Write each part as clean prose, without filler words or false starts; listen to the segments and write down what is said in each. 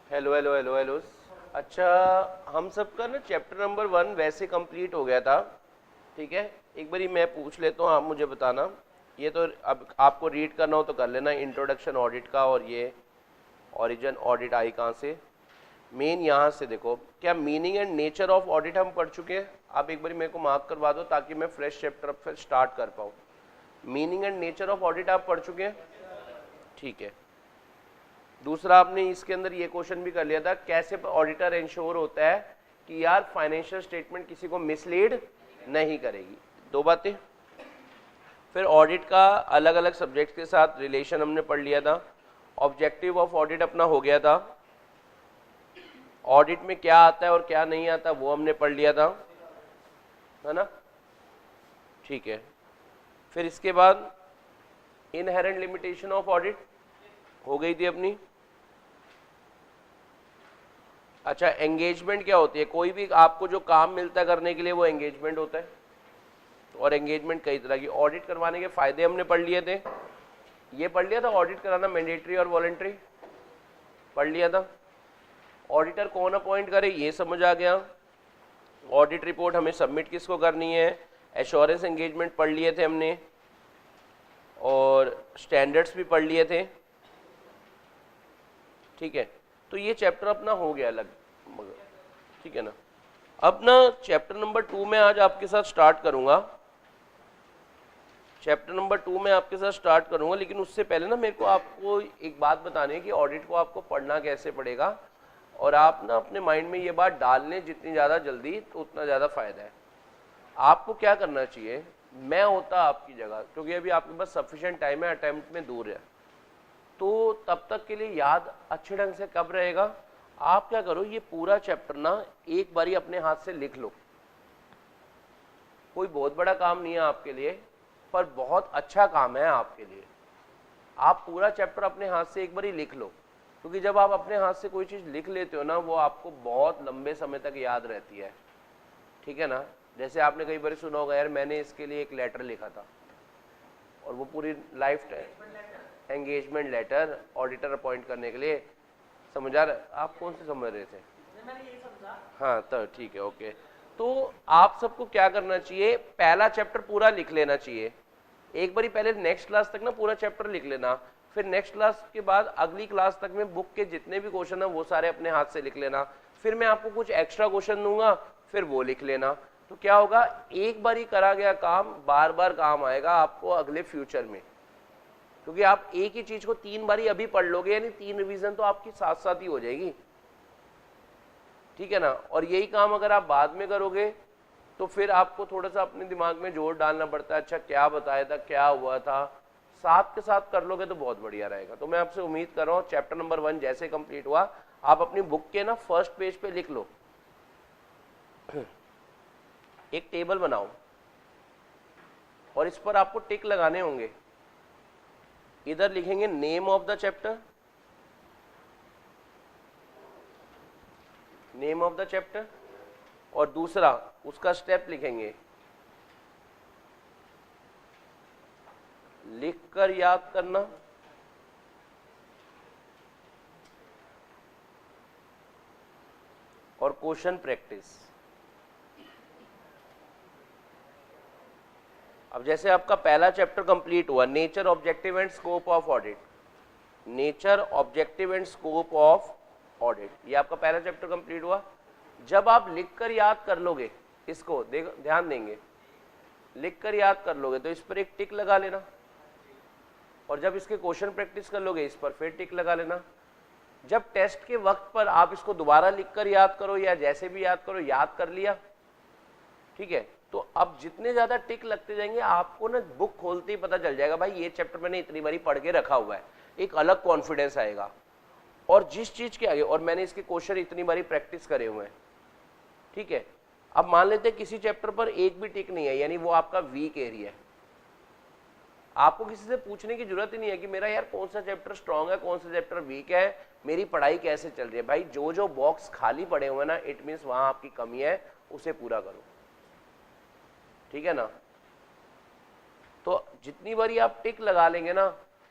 Hello hello hello hello. अच्छा, हम सबका ना चैप्टर नंबर 1 वैसे कंप्लीट हो गया था। ठीक है, एक बारी मैं पूछ लेता हूँ, आप मुझे बताना। ये तो अब आपको रीड करना हो तो कर लेना, इंट्रोडक्शन ऑडिट का, और ये ओरिजिन ऑडिट आई कहाँ से। मेन यहाँ से देखो, क्या meaning and nature of audit हम पढ़ चुके हैं। आप एक बारी मेरे को मार्क करवा दो ताकि मैं फ्रेश चैप्टर फिर स्टार्ट कर पाऊँ। Meaning and nature of audit आप पढ़ चुके हैं, ठीक है। दूसरा, आपने इसके अंदर ये क्वेश्चन भी कर लिया था, कैसे ऑडिटर इंश्योर होता है कि यार फाइनेंशियल स्टेटमेंट किसी को मिसलीड नहीं करेगी। दो बातें। फिर ऑडिट का अलग अलग सब्जेक्ट के साथ रिलेशन हमने पढ़ लिया था। ऑब्जेक्टिव ऑफ ऑडिट अपना हो गया था। ऑडिट में क्या आता है और क्या नहीं आता वो हमने पढ़ लिया था, है ना। ठीक है, फिर इसके बाद इनहेरेंट लिमिटेशन ऑफ ऑडिट हो गई थी अपनी। अच्छा, एंगेजमेंट क्या होती है, कोई भी आपको जो काम मिलता है करने के लिए वो एंगेजमेंट होता है। और एंगेजमेंट कई तरह की, ऑडिट करवाने के फायदे हमने पढ़ लिए थे। ये पढ़ लिया था, ऑडिट कराना मैंडेटरी और वॉलंटरी पढ़ लिया था। ऑडिटर कौन अपॉइंट करे ये समझ आ गया। ऑडिट रिपोर्ट हमें सबमिट किसको करनी है, एश्योरेंस एंगेजमेंट पढ़ लिए थे हमने, और स्टैंडर्ड्स भी पढ़ लिए थे। ठीक है, तो ये चैप्टर अपना हो गया अलग, ठीक है ना। अब ना चैप्टर नंबर 2 में आज आपके साथ स्टार्ट करूंगा। चैप्टर नंबर 2 में आपके साथ स्टार्ट करूंगा, लेकिन उससे पहले ना मेरे को आपको एक बात बतानी है कि ऑडिट को आपको पढ़ना कैसे पड़ेगा। और आप ना अपने माइंड में ये बात डाल लें, जितनी ज़्यादा जल्दी तो उतना ज़्यादा फायदा है। आपको क्या करना चाहिए, मैं होता आपकी जगह, क्योंकि अभी आपके पास सफिशिएंट टाइम है, अटेम्प्ट में दूर है, तो तब तक के लिए याद अच्छे ढंग से कब रहेगा। आप क्या करो, ये पूरा चैप्टर ना एक बारी अपने हाथ से लिख लो। कोई बहुत बड़ा काम नहीं है आपके लिए, पर बहुत अच्छा काम है आपके लिए। आप पूरा चैप्टर अपने हाथ से एक बारी लिख लो, क्योंकि जब आप अपने हाथ से कोई चीज़ लिख लेते हो ना, वो आपको बहुत लंबे समय तक याद रहती है, ठीक है ना। जैसे आपने कई बार सुना होगा, यार मैंने इसके लिए एक लेटर लिखा था, और वो पूरी lifetime engagement letter auditor appoint करने के लिए। समझ आ रहा, आप कौन से समझ रहे थे। हाँ, तो ठीक है, ओके। तो आप सबको क्या करना चाहिए, पहला चैप्टर पूरा लिख लेना चाहिए एक बारी पहले। नेक्स्ट क्लास तक ना पूरा चैप्टर लिख लेना, फिर नेक्स्ट क्लास के बाद अगली क्लास तक में बुक के जितने भी क्वेश्चन है वो सारे अपने हाथ से लिख लेना। फिर मैं आपको कुछ एक्स्ट्रा क्वेश्चन दूंगा, फिर वो लिख लेना। तो क्या होगा, एक बार ही करा गया काम बार बार काम आएगा आपको अगले फ्यूचर में, क्योंकि आप एक ही चीज को 3 बारी अभी पढ़ लोगे, यानी 3 रिवीजन तो आपकी साथ साथ ही हो जाएगी, ठीक है ना। और यही काम अगर आप बाद में करोगे तो फिर आपको थोड़ा सा अपने दिमाग में जोर डालना पड़ता है, अच्छा क्या बताया था, क्या हुआ था, साथ के साथ कर लोगे तो बहुत बढ़िया रहेगा। तो मैं आपसे उम्मीद कर रहा हूँ चैप्टर नंबर 1 जैसे कंप्लीट हुआ, आप अपनी बुक के ना फर्स्ट पेज पे लिख लो, एक टेबल बनाओ, और इस पर आपको टिक लगाने होंगे। इधर लिखेंगे name of the chapter, name of the chapter, और दूसरा उसका स्टेप लिखेंगे, लिखकर याद करना, और क्वेश्चन प्रैक्टिस। अब जैसे आपका पहला चैप्टर कंप्लीट हुआ, nature, objective and scope of audit, nature, objective and scope of audit, ये आपका पहला चैप्टर कंप्लीट हुआ। जब आप लिखकर याद कर लोगे, इसको ध्यान देंगे, लिखकर याद कर लोगे तो इस पर एक टिक लगा लेना, और जब इसके क्वेश्चन प्रैक्टिस कर लोगे इस पर फिर टिक लगा लेना। जब टेस्ट के वक्त पर आप इसको दोबारा लिखकर याद करो या जैसे भी याद करो, याद कर लिया, ठीक है, तो अब जितने ज्यादा टिक लगते जाएंगे आपको ना बुक खोलते ही पता चल जाएगा, भाई ये चैप्टर मैंने इतनी बारी पढ़ के रखा हुआ है, एक अलग कॉन्फिडेंस आएगा। और जिस चीज के आगे, और मैंने इसके क्वेश्चन इतनी बारी प्रैक्टिस करे हुए हैं, ठीक है। अब मान लेते हैं किसी चैप्टर पर एक भी टिक नहीं है, यानी वो आपका वीक एरिया है। आपको किसी से पूछने की जरूरत ही नहीं है कि मेरा यार कौन सा चैप्टर स्ट्रांग है, कौन सा चैप्टर वीक है, मेरी पढ़ाई कैसे चल रही है। भाई जो जो बॉक्स खाली पड़े हुए ना, इट मीन्स वहां आपकी कमी है, उसे पूरा करो, ठीक है ना। तो जितनी बारी आप टिक लगा लेंगे ना,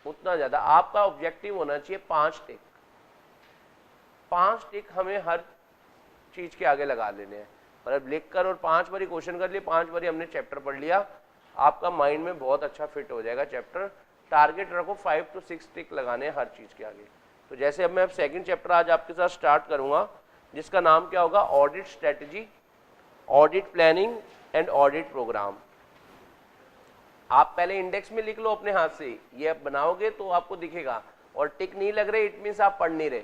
उतना ज्यादा। आपका ऑब्जेक्टिव होना चाहिए 5 टिक, 5 टिक हमें हर चीज के आगे लगा लेने हैं। मतलब लिख कर और 5 बारी क्वेश्चन कर लिए, 5 बारी हमने चैप्टर पढ़ लिया, आपका माइंड में बहुत अच्छा फिट हो जाएगा चैप्टर। टारगेट रखो 5 to 6 टिक लगाने हैं हर चीज के आगे। तो जैसे अब मैं सेकंड चैप्टर आज आपके साथ स्टार्ट करूंगा, जिसका नाम क्या होगा, audit strategy, audit planning and audit programme. आप पहले इंडेक्स में लिख लो अपने हाथ से, ये आप बनाओगे तो आपको दिखेगा। और टिक नहीं लग रहे इट मीन्स आप पढ़ नहीं रहे,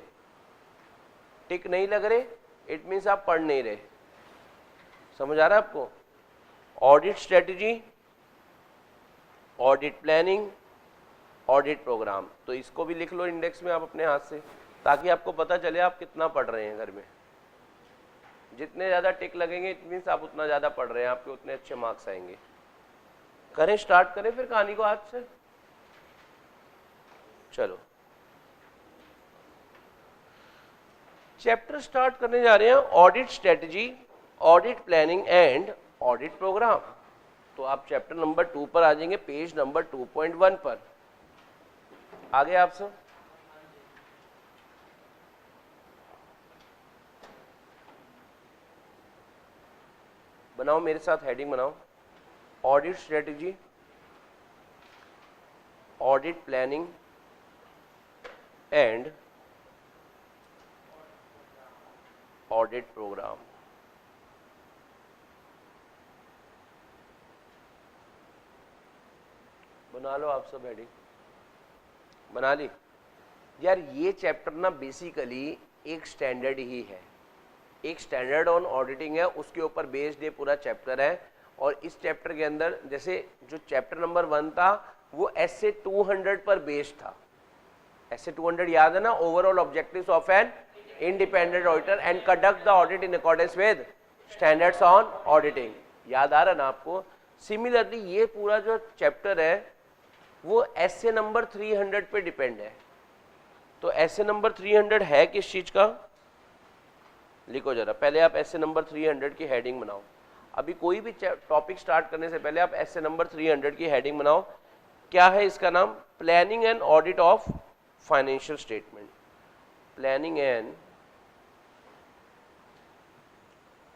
टिक नहीं लग रहे इट मीन्स आप पढ़ नहीं रहे। समझ आ रहा है आपको? Audit strategy, audit planning, audit programme, तो इसको भी लिख लो इंडेक्स में आप अपने हाथ से, ताकि आपको पता चले आप कितना पढ़ रहे हैं घर में। जितने ज़्यादा टिक लगेंगे इट मीन्स आप उतना ज़्यादा पढ़ रहे हैं, आपके उतने अच्छे मार्क्स आएंगे। करें, स्टार्ट करें फिर कहानी को आज से। चलो चैप्टर स्टार्ट करने जा रहे हैं, audit strategy, audit planning and audit programme. तो आप चैप्टर नंबर 2 पर आ जाएंगे, पेज नंबर 2.1 पर। आगे आप सब बनाओ, मेरे साथ हेडिंग बनाओ, audit strategy, audit planning and audit programme. बना लो आप सब हेडिंग, बना ली? यार ये चैप्टर ना बेसिकली एक स्टैंडर्ड ही है, एक स्टैंडर्ड ऑन ऑडिटिंग है, उसके ऊपर बेस्ड ये पूरा चैप्टर है। और इस चैप्टर के अंदर जैसे जो चैप्टर नंबर 1 था वो एसए 200 पर बेस्ड था। एसए 200 याद है ना, overall objectives of an independent auditor and conduct the audit in accordance with standards on auditing. याद आ रहा ना आपको? सिमिलरली ये पूरा जो चैप्टर है वो एसए नंबर 300 पे डिपेंड है। तो एसए नंबर 300 है किस चीज का, लिखो जरा। पहले आप एसए नंबर 300 की हेडिंग बनाओ। अभी कोई भी टॉपिक स्टार्ट करने से पहले आप एसए नंबर 300 की हेडिंग बनाओ। क्या है इसका नाम? Planning and audit of financial statement. Planning and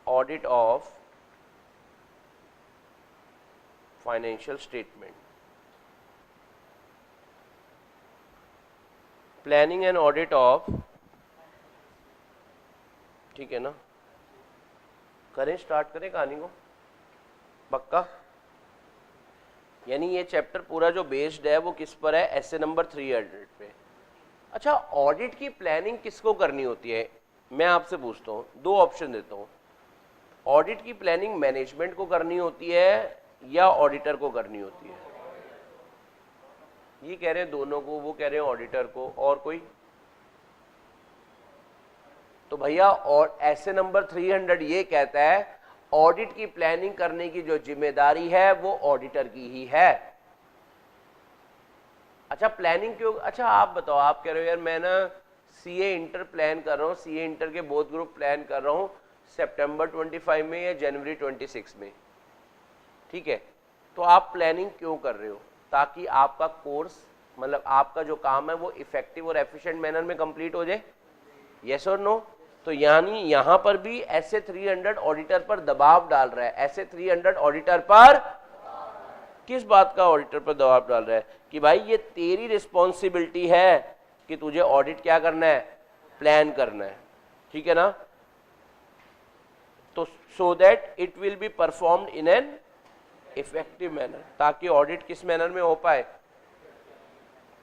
audit of financial statement. Planning and audit of, ठीक है ना? करें, स्टार्ट करें कहानी को, पक्का? यानी ये चैप्टर पूरा जो बेस्ड है वो किस पर है? एसए नंबर 300 पे। अच्छा, ऑडिट की प्लानिंग किसको करनी होती है? मैं आपसे पूछता हूँ, 2 ऑप्शन देता हूँ। ऑडिट की प्लानिंग मैनेजमेंट को करनी होती है या ऑडिटर को करनी होती है? ये कह रहे हैं दोनों को, वो कह रहे हैं ऑडिटर को, और कोई? तो भैया और एसए नंबर 300 ये कहता है ऑडिट की प्लानिंग करने की जो जिम्मेदारी है वो ऑडिटर की ही है। अच्छा, प्लानिंग क्यों? अच्छा आप बताओ, आप कह रहे हो यार मैं ना सीए इंटर प्लान कर रहा हूँ, सीए इंटर के बोथ ग्रुप प्लान कर रहा हूँ सितंबर 25 में या जनवरी 26 में, ठीक है? तो आप प्लानिंग क्यों कर रहे हो? ताकि आपका कोर्स, मतलब आपका जो काम है वो इफेक्टिव और एफिशिएंट मैनर में कंप्लीट हो जाए। यस और नो? तो यानी यहां पर भी एसए 300 ऑडिटर पर दबाव डाल रहा है। एसए 300 ऑडिटर पर किस बात का ऑडिटर पर दबाव डाल रहा है? कि भाई ये तेरी रिस्पॉन्सिबिलिटी है कि तुझे ऑडिट क्या करना है? प्लान करना है, ठीक है ना? तो so that it will be performed in an effective manner, ताकि ऑडिट किस मैनर में हो पाए।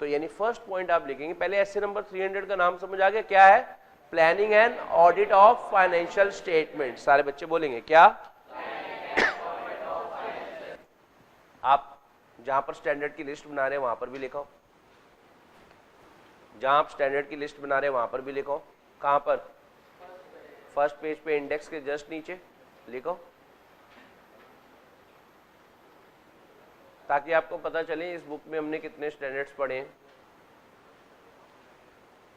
तो यानी फर्स्ट पॉइंट आप लिखेंगे। पहले एसए नंबर 300 का नाम समझ आ गया? क्या है? Planning and audit of financial statement. सारे बच्चे बोलेंगे क्या? आप जहां पर स्टैंडर्ड की लिस्ट बना रहे हैं वहां पर भी लिखो, जहां आप स्टैंडर्ड की लिस्ट बना रहे हैं वहां पर भी लिखो। कहां पर? फर्स्ट पेज पे इंडेक्स के जस्ट नीचे लिखो, ताकि आपको पता चले इस बुक में हमने कितने स्टैंडर्ड्स पढ़े हैं।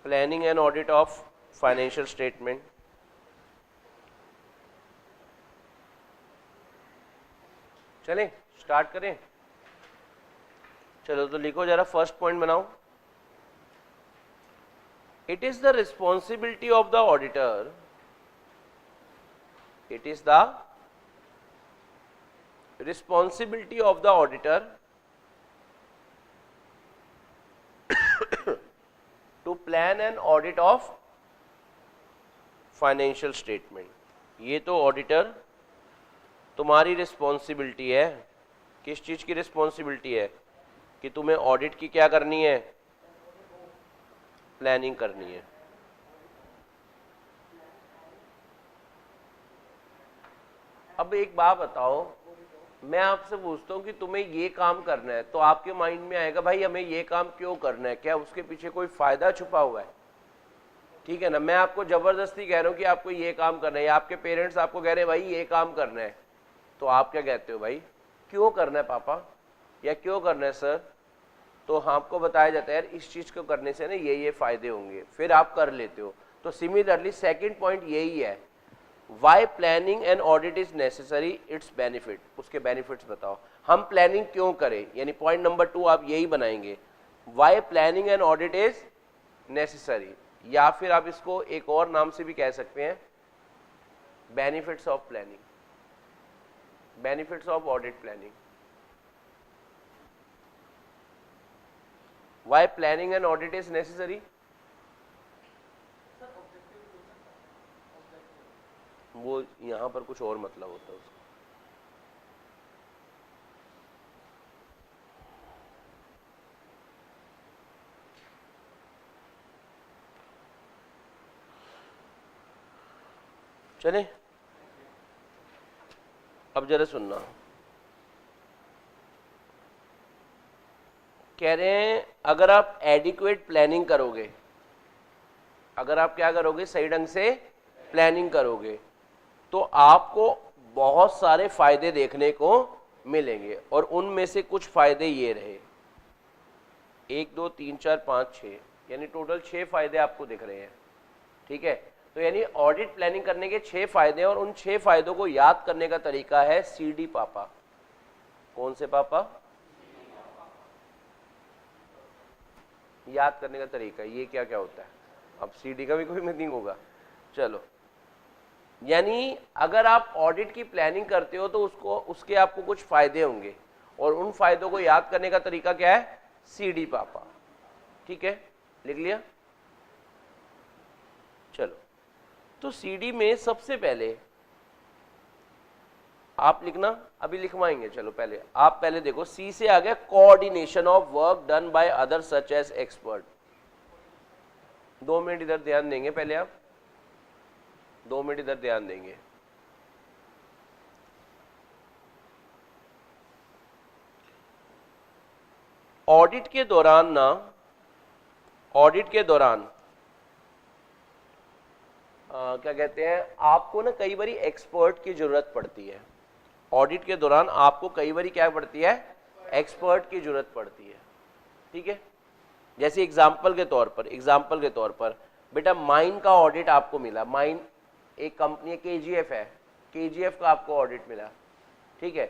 Planning and audit of financial statement. चलें, स्टार्ट करें? चलो तो लिखो जरा, फर्स्ट पॉइंट बनाओ। It is the responsibility of the auditor. It is the responsibility of the auditor to plan an audit of financial statement. ये तो ऑडिटर तुम्हारी रिस्पॉन्सिबिलिटी है. किस चीज की रिस्पॉन्सिबिलिटी है? कि तुम्हें ऑडिट की क्या करनी है? प्लानिंग करनी है. अब एक बात बताओ, मैं आपसे पूछता हूँ कि तुम्हें ये काम करना है, तो आपके माइंड में आएगा भाई हमें ये काम क्यों करना है, क्या उसके पीछे कोई फायदा छुपा हुआ है? ठीक है ना. मैं आपको जबरदस्ती कह रहा हूँ कि आपको ये काम करना है, या आपके पेरेंट्स आपको कह रहे हैं भाई ये काम करना है, तो आप क्या कहते हो? भाई क्यों करना है पापा, या क्यों करना है सर? तो आपको बताया जाता है यार इस चीज को करने से ना ये फायदे होंगे, फिर आप कर लेते हो. तो सिमिलरली सेकंड पॉइंट यही है, why planning and audit is necessary, its benefit. उसके बेनिफिट्स बताओ, हम प्लानिंग क्यों करें, यानी पॉइंट नंबर 2 आप यही बनाएंगे, why planning and audit is necessary. या फिर आप इसको एक और नाम से भी कह सकते हैं, benefits of planning, benefits of audit planning. Why planning and audit is necessary? वो यहां पर कुछ और मतलब होता है उसका. चले अब जरा सुनना. कह रहे हैं अगर आप एडिक्वेट प्लानिंग करोगे, अगर आप क्या करोगे, सही ढंग से प्लानिंग करोगे, तो आपको बहुत सारे फायदे देखने को मिलेंगे. और उनमें से कुछ फायदे ये रहे, 1 2 3 4 5 6, यानी टोटल 6 फायदे आपको दिख रहे हैं. ठीक है. तो यानी ऑडिट प्लानिंग करने के 6 फायदे हैं, और उन 6 फायदों को याद करने का तरीका है CD पापा. कौन से पापा? याद करने का तरीका. ये क्या क्या होता है? अब CD का भी कोई मीनिंग होगा. चलो, यानी अगर आप ऑडिट की प्लानिंग करते हो तो उसके आपको कुछ फायदे होंगे, और उन फायदों को याद करने का तरीका क्या है? CD पापा. ठीक है, लिख लिया. चलो, तो CD में सबसे पहले आप लिखना, अभी लिखवाएंगे. चलो पहले आप पहले देखो, C से आ गया coordination of work done by other such as expert. 2 minute इधर ध्यान देंगे, पहले आप 2 मिनट इधर ध्यान देंगे. ऑडिट के दौरान ना, ऑडिट के दौरान क्या कहते हैं, आपको ना कई बारी एक्सपर्ट की जरूरत पड़ती है. ऑडिट के दौरान आपको कई बारी क्या पड़ती है? एक्सपर्ट की जरूरत पड़ती है. ठीक है. जैसे एग्जाम्पल के तौर पर बेटा माइन का ऑडिट आपको मिला. माइन एक कंपनी है, KGF है, KGF का आपको ऑडिट मिला. ठीक है,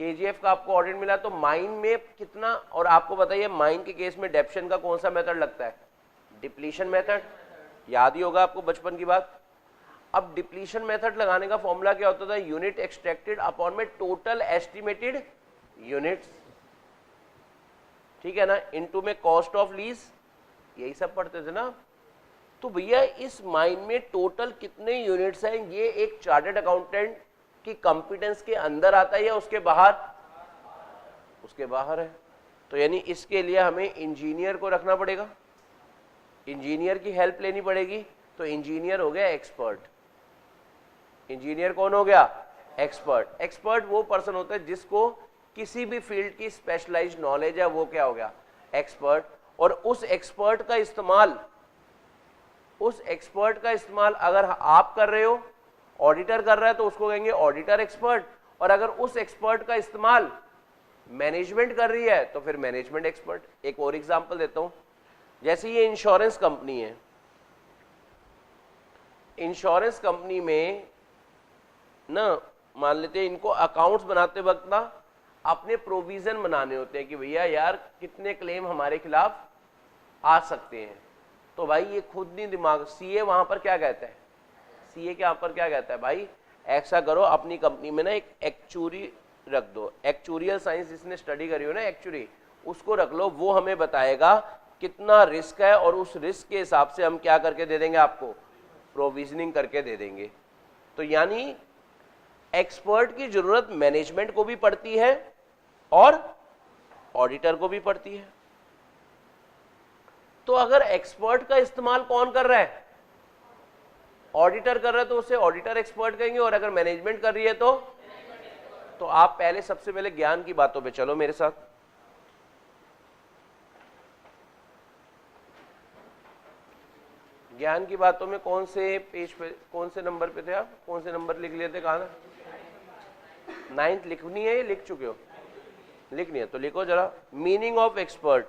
KGF का आपको ऑडिट मिला. तो माइन में कितना, और आपको बताइए माइन के केस में डेप्शन का कौन सा मेथड लगता है? Depletion method. याद ही होगा आपको बचपन की बात. अब डिप्लीशन मेथड लगाने का फॉर्मूला क्या होता था? यूनिट एक्सट्रैक्टेड अपॉन में टोटल एस्टिमेटेड यूनिट्स. ठीक है ना, इनटू में कॉस्ट ऑफ लीज. यही सब पढ़ते थे ना. तो भैया इस माइन में टोटल कितने यूनिट्स हैं, ये एक चार्टर्ड अकाउंटेंट की कॉम्पिटेंस के अंदर आता है या उसके बाहर? उसके बाहर है. तो यानी इसके लिए हमें इंजीनियर को रखना पड़ेगा, इंजीनियर की हेल्प लेनी पड़ेगी. तो इंजीनियर हो गया एक्सपर्ट. इंजीनियर कौन हो गया? एक्सपर्ट. एक्सपर्ट वो पर्सन होता है जिसको किसी भी फील्ड की स्पेशलाइज्ड नॉलेज है, वो क्या हो गया? एक्सपर्ट. और उस एक्सपर्ट का इस्तेमाल अगर आप कर रहे हो, ऑडिटर कर रहा है, तो उसको कहेंगे ऑडिटर एक्सपर्ट. और अगर उस एक्सपर्ट का इस्तेमाल मैनेजमेंट कर रही है तो फिर मैनेजमेंट एक्सपर्ट. एक और एग्जांपल देता हूं, जैसे ये इंश्योरेंस कंपनी है. इंश्योरेंस कंपनी में ना मान लेते हैं इनको अकाउंट्स बनाते वक्त ना अपने प्रोविजन बनाने होते हैं कि भैया यार कितने क्लेम हमारे खिलाफ आ सकते हैं. तो भाई ये खुद नहीं दिमाग, सीए वहां पर क्या कहता है, सीए के यहाँ पर क्या कहता है, भाई ऐसा करो अपनी कंपनी में ना एक एक्चुरी रख दो, एक्चुरियल साइंस जिसने स्टडी करी हो ना एक्चुरी, उसको रख लो, वो हमें बताएगा कितना रिस्क है और उस रिस्क के हिसाब से हम क्या करके दे देंगे आपको, प्रोविजनिंग करके दे देंगे। तो यानी एक्सपर्ट की जरूरत मैनेजमेंट को भी पड़ती है और ऑडिटर को भी पड़ती है। तो अगर एक्सपर्ट का इस्तेमाल कौन कर रहा है, ऑडिटर कर रहा है, तो उसे ऑडिटर एक्सपर्ट कहेंगे, और अगर मैनेजमेंट कर रही है तो आप पहले सबसे पहले ज्ञान की बातों पे चलो मेरे साथ। ज्ञान की बातों में कौन से पेज पे, कौन से नंबर पे थे आप, कौन से नंबर लिख लिए थे, कहा था 9th लिखनी है, ये लिख चुके हो, लिखनी है तो लिखो जरा। Meaning of expert,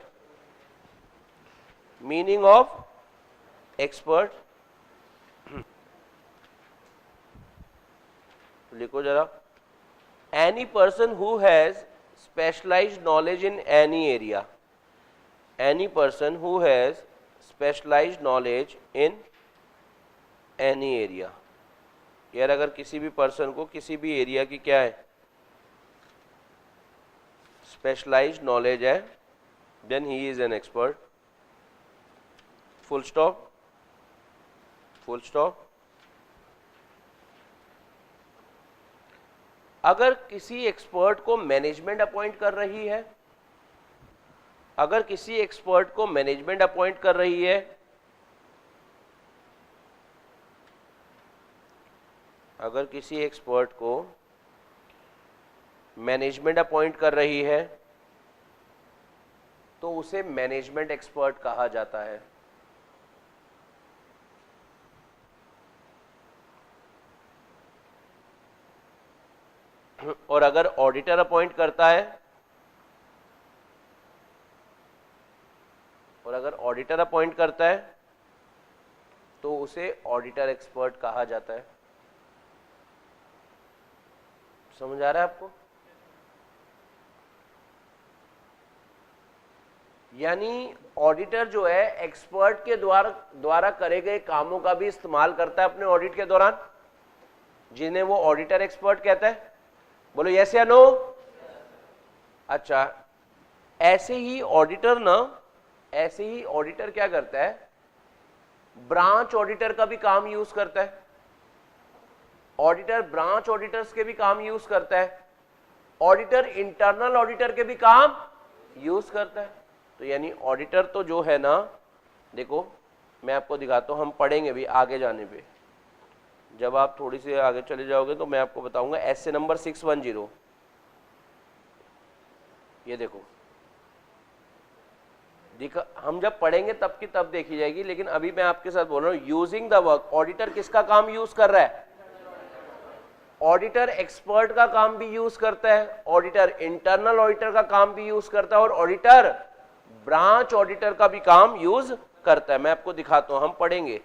meaning of expert लिखो जरा। Any person who has specialised knowledge in any area, any person who has specialised knowledge in any area. यार अगर किसी भी पर्सन को किसी भी एरिया की क्या है, स्पेशलाइज्ड नॉलेज है, then he is an expert, full stop, full stop. अगर किसी एक्सपर्ट को मैनेजमेंट अपॉइंट कर रही है, अगर किसी एक्सपर्ट को मैनेजमेंट अपॉइंट कर रही है, अगर किसी एक्सपर्ट को मैनेजमेंट अपॉइंट कर रही है तो उसे मैनेजमेंट एक्सपर्ट कहा जाता है। और अगर ऑडिटर अपॉइंट करता है, और अगर ऑडिटर अपॉइंट करता है तो उसे ऑडिटर एक्सपर्ट कहा जाता है। समझ आ रहा है आपको? यानी ऑडिटर जो है एक्सपर्ट के द्वारा करे गए कामों का भी इस्तेमाल करता है अपने ऑडिट के दौरान, जिन्हें वो ऑडिटर एक्सपर्ट कहता है। बोलो यस या नो? अच्छा, ऐसे ही ऑडिटर ना, ऐसे ही ऑडिटर क्या करता है, ब्रांच ऑडिटर का भी काम यूज करता है। ऑडिटर ब्रांच ऑडिटर्स के भी काम यूज करता है, ऑडिटर इंटरनल ऑडिटर के भी काम यूज करता है। तो यानी ऑडिटर तो जो है ना, देखो मैं आपको दिखाता हूं, हम पढ़ेंगे भी आगे जाने पे, जब आप थोड़ी सी आगे चले जाओगे तो मैं आपको बताऊंगा। एसए नंबर 610, ये देखो, हम जब पढ़ेंगे तब की तब देखी जाएगी, लेकिन अभी मैं आपके साथ बोल रहा हूं यूजिंग द वर्क। ऑडिटर किसका काम यूज कर रहा है? ऑडिटर एक्सपर्ट का काम भी यूज करता है, ऑडिटर इंटरनल ऑडिटर का काम भी यूज करता है, और ऑडिटर ब्रांच ऑडिटर का भी काम यूज करता है। मैं आपको दिखाता हूं, हम पढ़ेंगे,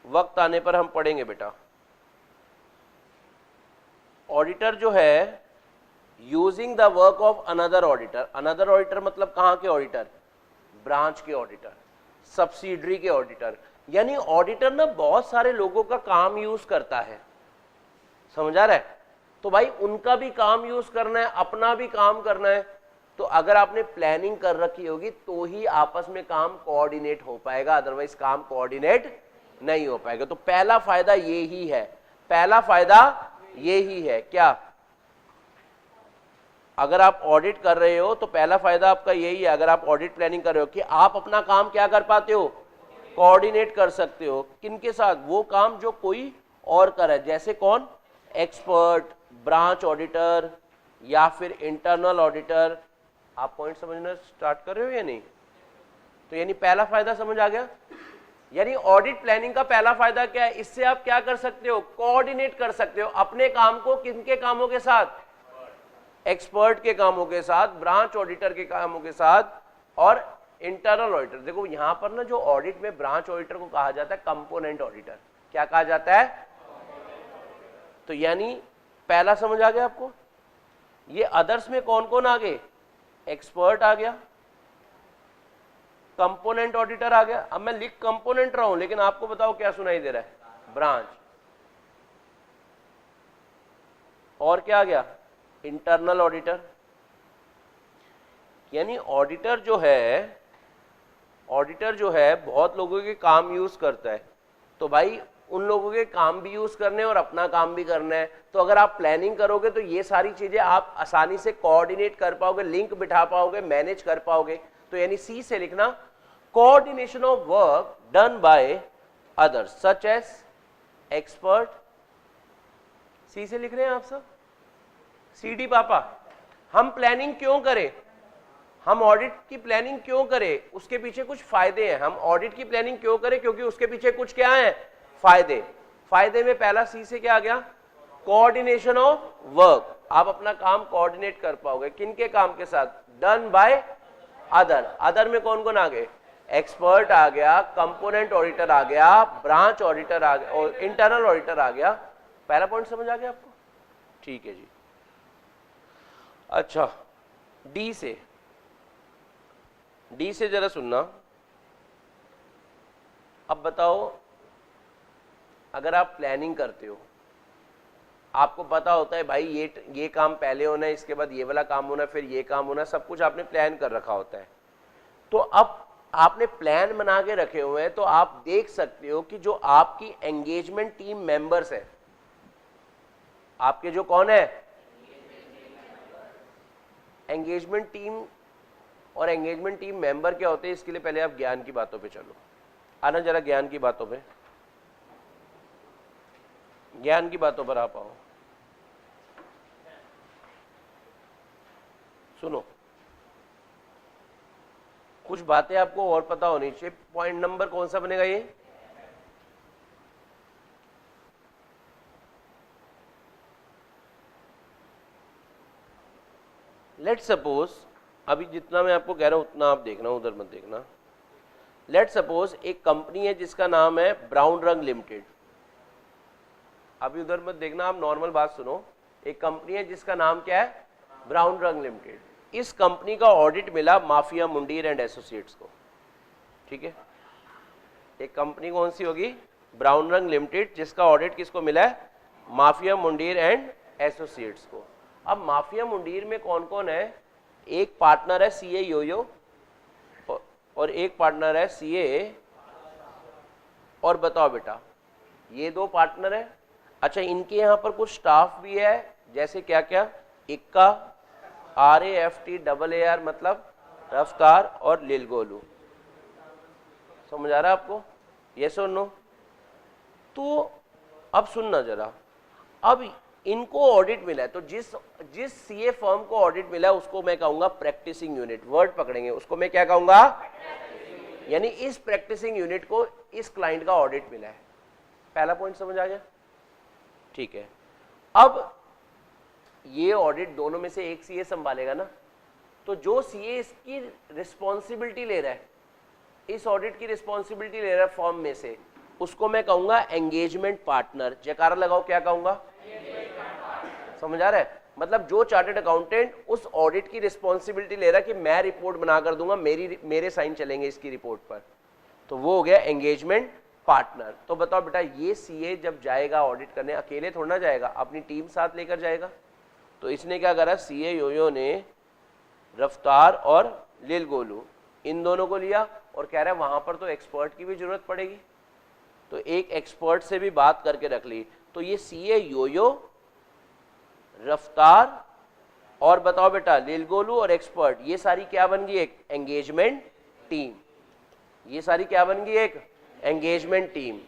वक्त आने पर हम पढ़ेंगे बेटा। ऑडिटर जो है using the work of another auditor, another auditor मतलब कहां के ऑडिटर? ब्रांच के ऑडिटर, सब्सिडरी के ऑडिटर। यानी ऑडिटर ना बहुत सारे लोगों का काम यूज करता है, समझ आ रहा है? तो भाई उनका भी काम यूज करना है, अपना भी काम करना है। तो अगर आपने प्लानिंग कर रखी होगी तो ही आपस में काम कोऑर्डिनेट हो पाएगा, अदरवाइज काम कोऑर्डिनेट नहीं हो पाएगा। तो पहला फायदा ये ही है, पहला फायदा ये ही है। क्या? अगर आप ऑडिट कर रहे हो तो पहला फायदा आपका यही है, अगर आप ऑडिट प्लानिंग कर रहे हो, कि आप अपना काम क्या कर पाते हो? कोऑर्डिनेट कर सकते हो। किनके साथ? वो काम जो कोई और कर है, जैसे कौन? एक्सपर्ट, ब्रांच ऑडिटर या फिर इंटरनल ऑडिटर। आप पॉइंट समझना स्टार्ट कर रहे हो या नहीं? तो यानी पहला फायदा समझ आ गया। यानी ऑडिट प्लानिंग का पहला फायदा क्या है? इससे आप क्या कर सकते हो? कोऑर्डिनेट कर सकते हो अपने काम को। किनके कामों के साथ? एक्सपर्ट के कामों के साथ, ब्रांच ऑडिटर के कामों के साथ, और इंटरनल ऑडिटर। देखो यहां पर ना जो ऑडिट में ब्रांच ऑडिटर को कहा जाता है कंपोनेंट ऑडिटर। क्या कहा जाता है? तो यानी पहला समझ आ गया आपको। ये अदर्स में कौन कौन आ गए? एक्सपर्ट आ गया, कंपोनेंट ऑडिटर आ गया। अब मैं लिख कंपोनेंट रहा हूं, लेकिन आपको बताओ क्या सुनाई दे रहा है, ब्रांच। और क्या आ गया, इंटरनल ऑडिटर। यानी ऑडिटर जो है बहुत लोगों के काम यूज करता है। तो भाई उन लोगों के काम भी यूज करने और अपना काम भी करना है। तो अगर आप प्लानिंग करोगे तो ये सारी चीजें आप आसानी से कोऑर्डिनेट कर पाओगे, लिंक बिठा पाओगे, मैनेज कर पाओगे। तो यानी सी से लिखना, coordination of work done by others such as expert. C से लिख रहे हैं आप सब, सी डी पापा। हम प्लानिंग क्यों करें, हम ऑडिट की प्लानिंग क्यों करें, उसके पीछे कुछ फायदे हैं। हम ऑडिट की प्लानिंग क्यों करें, क्योंकि उसके पीछे कुछ क्या है, फायदे। फायदे में पहला सी से क्या आ गया, कोऑर्डिनेशन ऑफ वर्क। आप अपना काम कोऑर्डिनेट कर पाओगे, किनके काम के साथ, डन बाय अदर। अदर में कौन कौन आ गए, एक्सपर्ट आ गया, कंपोनेंट ऑडिटर आ गया, ब्रांच ऑडिटर आ गया और इंटरनल ऑडिटर आ गया। पहला पॉइंट समझ आ गया आपको, ठीक है जी। अच्छा, डी से जरा सुनना। अब बताओ, अगर आप प्लानिंग करते हो, आपको पता होता है भाई ये काम पहले होना है, इसके बाद ये वाला काम होना है, फिर ये काम होना है, सब कुछ आपने प्लान कर रखा होता है। तो अब आपने प्लान बना के रखे हुए हैं, तो आप देख सकते हो कि जो आपकी एंगेजमेंट टीम मेंबर्स है, आपके जो कौन है एंगेजमेंट टीम, और एंगेजमेंट टीम मेंबर क्या होते हैं, इसके लिए पहले आप ज्ञान की बातों पे चलो। आना जरा ज्ञान की बातों पे, ज्ञान की बातों पर आ पाओ। सुनो, कुछ बातें आपको और पता होनी चाहिए। पॉइंट नंबर कौन सा बनेगा ये, लेट सपोज, अभी जितना मैं आपको कह रहा हूं उतना आप देखना, उधर मत देखना। लेट सपोज एक कंपनी है जिसका नाम है ब्राउन रंग लिमिटेड। अभी उधर मत देखना, आप नॉर्मल बात सुनो। एक कंपनी है जिसका नाम क्या है, ब्राउन रंग लिमिटेड। इस कंपनी का ऑडिट मिला माफिया मुंडीर एंड एसोसिएट्स को, ठीक है। एक कंपनी कौन सी होगी, ब्राउन रंग लिमिटेड, जिसका ऑडिट किसको मिला है, माफिया मुंडीर एंड एसोसिएट्स को। अब माफिया मुंडीर में कौन कौन है, एक पार्टनर है सीए योयो और एक पार्टनर है सीए, और बताओ बेटा ये दो पार्टनर है। अच्छा, इनके यहाँ पर कुछ स्टाफ भी है, जैसे क्या क्या, इक्का, RAFTAAR मतलब रफ्तार और लिलगोलू। समझ आ रहा है आपको, यस और नो। तो अब सुनना जरा, अब इनको ऑडिट मिला है, तो जिस सीए फर्म को ऑडिट मिला है उसको मैं कहूंगा प्रैक्टिसिंग यूनिट। वर्ड पकड़ेंगे, उसको मैं क्या कहूंगा, यानी इस प्रैक्टिसिंग यूनिट को इस क्लाइंट का ऑडिट मिला है। पहला पॉइंट समझ आ गया, ठीक है। अब ये ऑडिट दोनों में से एक सीए संभालेगा ना, तो जो सीए इसकी रिस्पॉन्सिबिलिटी ले रहा है, इस ऑडिट की रिस्पॉन्सिबिलिटी ले रहा है फर्म में से, उसको मैं कहूंगा एंगेजमेंट पार्टनर। जयकारा लगाओ, क्या कहूंगा, समझ आ रहा है। मतलब जो चार्टर्ड अकाउंटेंट उस ऑडिट की रिस्पॉन्सिबिलिटी ले रहा है कि मैं रिपोर्ट बना कर दूंगा, मेरे साइन चलेंगे इसकी रिपोर्ट पर, तो वो हो गया एंगेजमेंट पार्टनर। तो बताओ बेटा, ये सीए जब जाएगा ऑडिट करने, अकेले थोड़ा ना जाएगा, अपनी टीम साथ लेकर जाएगा। तो इसने क्या करा, सीए योयो ने रफ्तार और लिलगोलू इन दोनों को लिया और कह रहा है वहां पर तो एक्सपर्ट की भी जरूरत पड़ेगी, तो एक एक्सपर्ट से भी बात करके रख ली। तो ये सीए योयो, रफ्तार और बताओ बेटा लिलगोलू और एक्सपर्ट, ये सारी क्या बन गई, एक एंगेजमेंट टीम। ये सारी क्या बन गई, एक एंगेजमेंट टीम।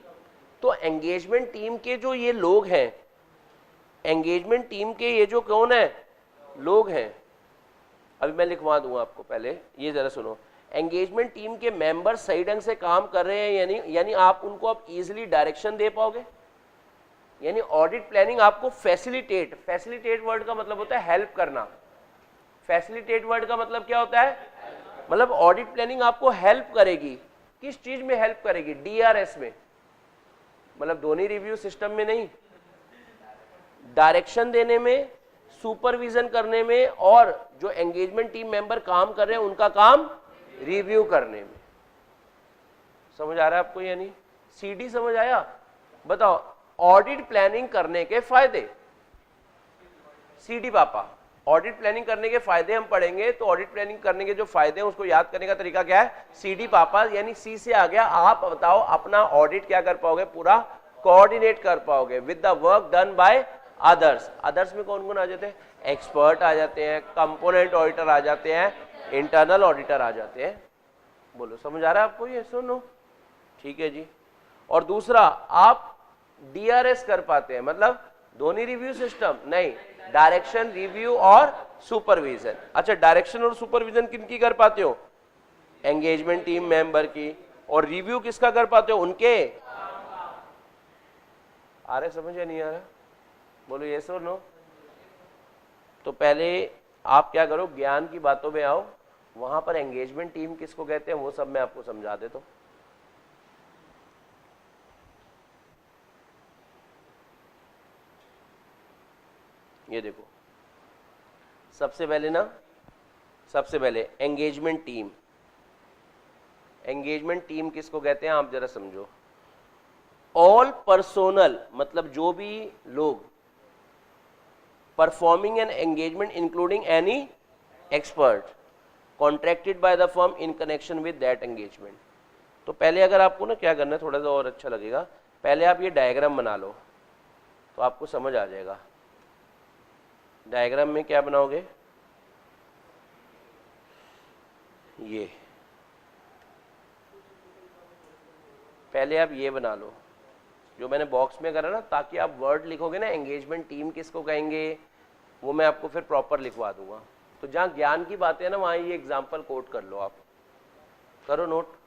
तो एंगेजमेंट टीम के जो ये लोग हैं, एंगेजमेंट टीम के ये जो कौन है लोग हैं, अभी मैं लिखवा दूंगा आपको, पहले ये जरा सुनो। एंगेजमेंट टीम के मेंबर सही ढंग से काम कर रहे हैं यानी आप उनको अब इजीली डायरेक्शन दे पाओगे। यानी ऑडिट प्लानिंग आपको फैसिलिटेट वर्ड का मतलब होता है हेल्प करना। फैसिलिटेट वर्ड का मतलब क्या होता है, मतलब ऑडिट प्लानिंग आपको हेल्प करेगी। किस चीज में हेल्प करेगी, DRS में, मतलब धोनी रिव्यू सिस्टम में नहीं, डायरेक्शन देने में, सुपरविजन करने में, और जो एंगेजमेंट टीम मेंबर काम कर रहे हैं उनका काम रिव्यू करने में। समझ आ रहा है आपको या नहीं? CD समझ आया? बताओ ऑडिट प्लानिंग करने के फायदे। CD पापा, ऑडिट प्लानिंग करने के फायदे हम पढ़ेंगे, तो ऑडिट प्लानिंग करने के जो फायदे हैं उसको याद करने का तरीका क्या है? CD पापा, यानी C से आ गया आप बताओ अपना ऑडिट क्या कर पाओगे? पूरा कोऑर्डिनेट कर पाओगे with the work done by others. Others में कौन कौन आ जाते हैं? एक्सपर्ट आ जाते हैं, कंपोनेंट ऑडिटर आ जाते हैं, इंटरनल ऑडिटर आ जाते हैं। बोलो समझ आ रहा है आपको ये? सुनो, ठीक है जी। और दूसरा, आप DRS कर पाते हैं, मतलब धोनी रिव्यू सिस्टम नहीं, डायरेक्शन, रिव्यू और सुपरविजन। अच्छा, डायरेक्शन और सुपरविजन किनकी कर पाते हो? एंगेजमेंट टीम मेंबर की। और रिव्यू किसका कर पाते हो? उनके। आ रहे समझ या नहीं आ रहा? बोलो ये सो नो। तो पहले आप क्या करो, ज्ञान की बातों में आओ, वहां पर एंगेजमेंट टीम किसको कहते हैं वो सब मैं आपको समझा देता हूं। ये देखो, सबसे पहले एंगेजमेंट टीम। एंगेजमेंट टीम किसको कहते हैं आप जरा समझो। ऑल पर्सोनल, मतलब जो भी लोग performing an engagement including any expert contracted by the firm in connection with that engagement. तो पहले अगर आपको ना क्या करना है, थोड़ा सा और अच्छा लगेगा, पहले आप ये डायग्राम बना लो तो आपको समझ आ जाएगा। डायग्राम में क्या बनाओगे? ये पहले आप ये बना लो जो मैंने बॉक्स में करा ना, ताकि आप वर्ड लिखोगे ना एंगेजमेंट टीम किसको कहेंगे, वो मैं आपको फिर प्रॉपर लिखवा दूंगा। तो जहाँ ज्ञान की बातें है ना, वहाँ ये एग्जाम्पल कोट कर लो, आप करो नोट।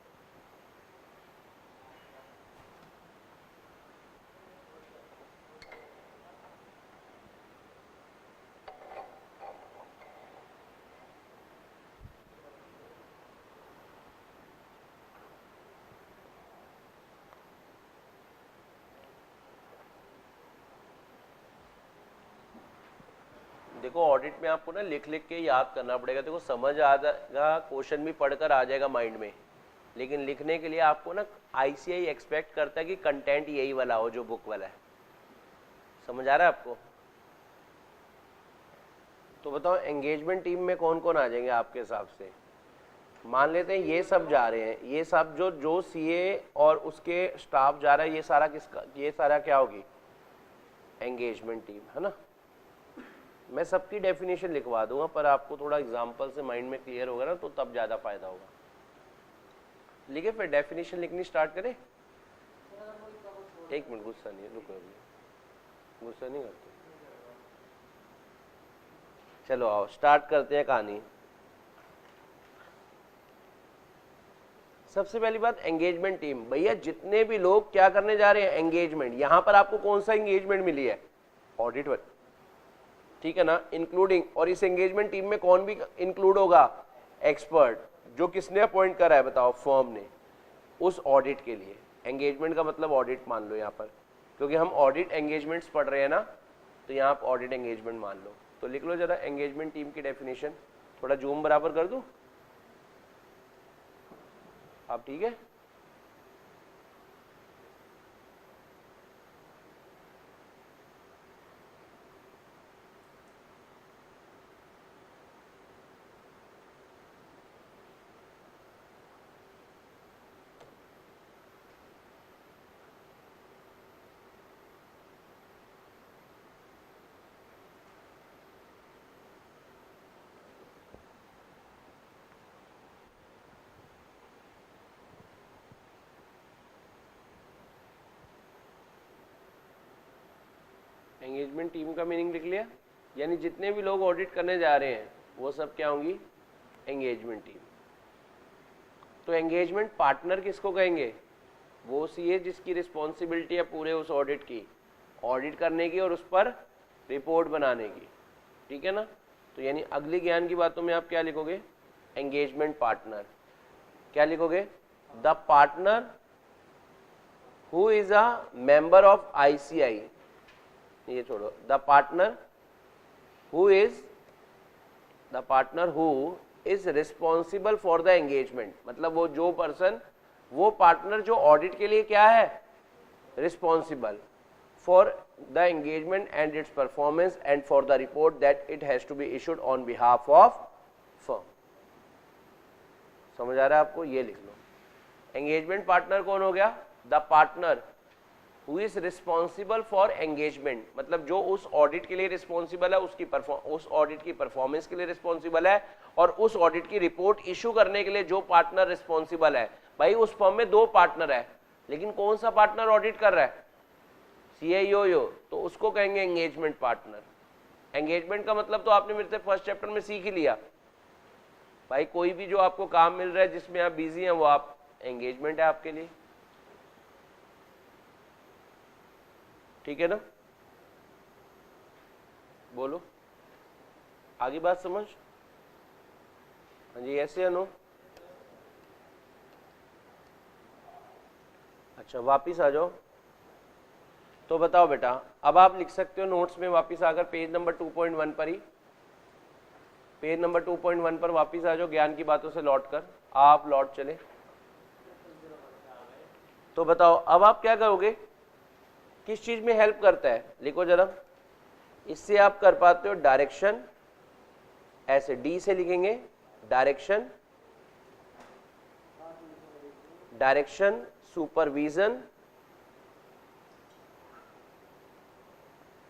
देखो ऑडिट में आपको ना लिख लिख के याद करना पड़ेगा। देखो समझ आ जाएगा, क्वेश्चन भी पढ़कर आ जाएगा माइंड में, लेकिन लिखने के लिए आपको ना ICAI एक्सपेक्ट करता है कि कंटेंट यही वाला हो जो बुक वाला है। समझ आ रहा है आपको? तो बताओ एंगेजमेंट टीम में कौन कौन आ जाएंगे आपके हिसाब से? मान लेते हैं ये सब जा रहे हैं, ये सब जो CA और उसके स्टाफ जा रहा है, ये सारा किसका? ये सारा क्या होगी? एंगेजमेंट टीम, है ना। मैं सबकी डेफिनेशन लिखवा दूंगा, पर आपको थोड़ा एग्जांपल से माइंड में क्लियर होगा ना, तो तब ज़्यादा फायदा होगा। लिखे फिर डेफिनेशन लिखनी स्टार्ट करें। एक मिनट, गुस्सा नहीं, रुको अभी, गुस्सा नहीं करते। चलो आओ स्टार्ट करते हैं कहानी। सबसे पहली बात, एंगेजमेंट टीम। भैया जितने भी लोग क्या करने जा रहे हैं? एंगेजमेंट। यहां पर आपको कौन सा एंगेजमेंट मिली है? ऑडिट वाली, ठीक है ना, इंक्लूडिंग। और इस एंगेजमेंट टीम में कौन भी इंक्लूड होगा? एक्सपर्ट, जो किसने अपॉइंट करा है बताओ? फर्म ने, उस ऑडिट के लिए। एंगेजमेंट का मतलब ऑडिट मान लो यहाँ पर, क्योंकि हम ऑडिट एंगेजमेंट्स पढ़ रहे हैं ना, तो यहाँ आप ऑडिट एंगेजमेंट मान लो। तो लिख लो जरा एंगेजमेंट टीम की डेफिनेशन। थोड़ा जूम बराबर कर दूं आप? ठीक है, एंगेजमेंट टीम का मीनिंग लिख लिया। यानी जितने भी लोग ऑडिट करने जा रहे हैं वो सब क्या होंगी? Engagement team. तो एंगेजमेंट पार्टनर किसको कहेंगे? वो CA जिसकी रिस्पॉन्सिबिलिटी है पूरे उस ऑडिट की, ऑडिट करने की और उस पर रिपोर्ट बनाने की, ठीक है ना। तो यानी अगली ज्ञान की बातों में आप क्या लिखोगे? Engagement partner. क्या लिखोगे? The partner who is a member of ICAI। ये छोड़ो, the partner who is responsible for the engagement. मतलब वो जो पर्सन वो पार्टनर जो ऑडिट के लिए क्या है, responsible for the engagement and its performance and for the report that it has to be issued on behalf of firm. समझ आ रहा है आपको? ये लिख लो। एंगेजमेंट पार्टनर कौन हो गया? The partner who is responsible for engagement, मतलब जो उस ऑडिट के लिए रिस्पॉन्सिबल है, उस ऑडिट की परफॉर्मेंस के लिए रिस्पॉन्सिबल है, और उस ऑडिट की रिपोर्ट इशू करने के लिए जो पार्टनर रिस्पॉन्सिबल है। भाई उस फर्म में 2 पार्टनर है, लेकिन कौन सा पार्टनर ऑडिट कर रहा है? CIO, तो उसको कहेंगे एंगेजमेंट पार्टनर। एंगेजमेंट का मतलब तो आपने मेरे से फर्स्ट चैप्टर में सीख ही लिया भाई, कोई भी जो आपको काम मिल रहा है जिसमें आप बिजी हैं, वो आप एंगेजमेंट है आपके लिए, ठीक है ना? बोलो, आगे बात समझ? हाँ जी, ऐसे है नो? अच्छा, वापिस आ जाओ। तो बताओ बेटा, अब आप लिख सकते हो नोट्स में वापिस आकर पेज नंबर 2.1 पर ही, पेज नंबर 2.1 पर वापिस आ जाओ, ज्ञान की बातों से लौट कर आप लौट चले। तो बताओ अब आप क्या करोगे, किस चीज में हेल्प करता है, लिखो जरा। इससे आप कर पाते हो डायरेक्शन, ऐसे डी से लिखेंगे डायरेक्शन, डायरेक्शन, सुपरविजन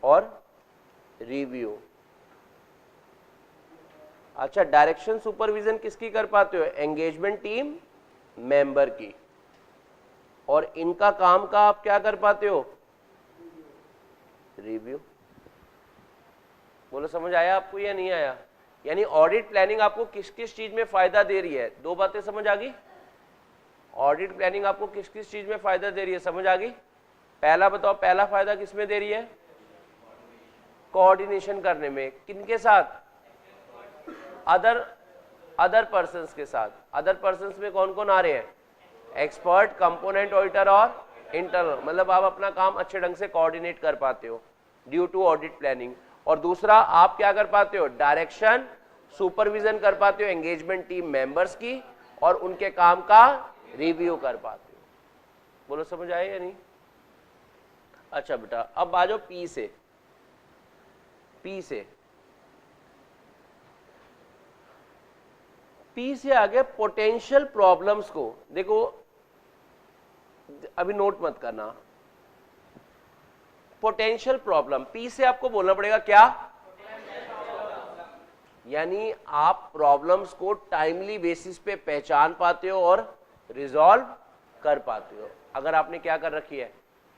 और रिव्यू। अच्छा, डायरेक्शन सुपरविजन किसकी कर पाते हो? एंगेजमेंट टीम मेंबर की। और इनका काम का आप क्या कर पाते हो? रिव्यू। बोलो, समझ आया आपको या नहीं आया? यानी ऑडिट प्लानिंग आपको किस किस चीज में फायदा दे रही है? 2 बातें समझ आ गई? ऑडिट प्लानिंग आपको किस किस चीज में फायदा दे रही है, समझ आ गई? पहला बताओ, पहला फायदा किस में दे रही है? कोऑर्डिनेशन करने में। किनके साथ? अदर पर्सन्स के साथ। अदर पर्सन्स में कौन कौन आ रहे हैं? एक्सपर्ट, कंपोनेंट ऑडिटर और इंटरनल, मतलब आप अपना काम अच्छे ढंग से कोऑर्डिनेट कर पाते हो ड्यू टू ऑडिट प्लानिंग। और दूसरा, आप क्या कर पाते हो? डायरेक्शन, सुपरविजन कर पाते हो एंगेजमेंट टीम मेंबर्स की, और उनके काम का रिव्यू कर पाते हो। बोलो, समझ आए या नहीं? अच्छा बेटा, अब आ जाओ पी से। पी से आगे पोटेंशियल प्रॉब्लम्स को देखो, अभी नोट मत करना। पोटेंशियल प्रॉब्लम, पी से आपको बोलना पड़ेगा क्या? यानी आप प्रॉब्लम्स को टाइमली बेसिस पे पहचान पाते हो और रिजॉल्व कर पाते हो, अगर आपने क्या कर रखी है?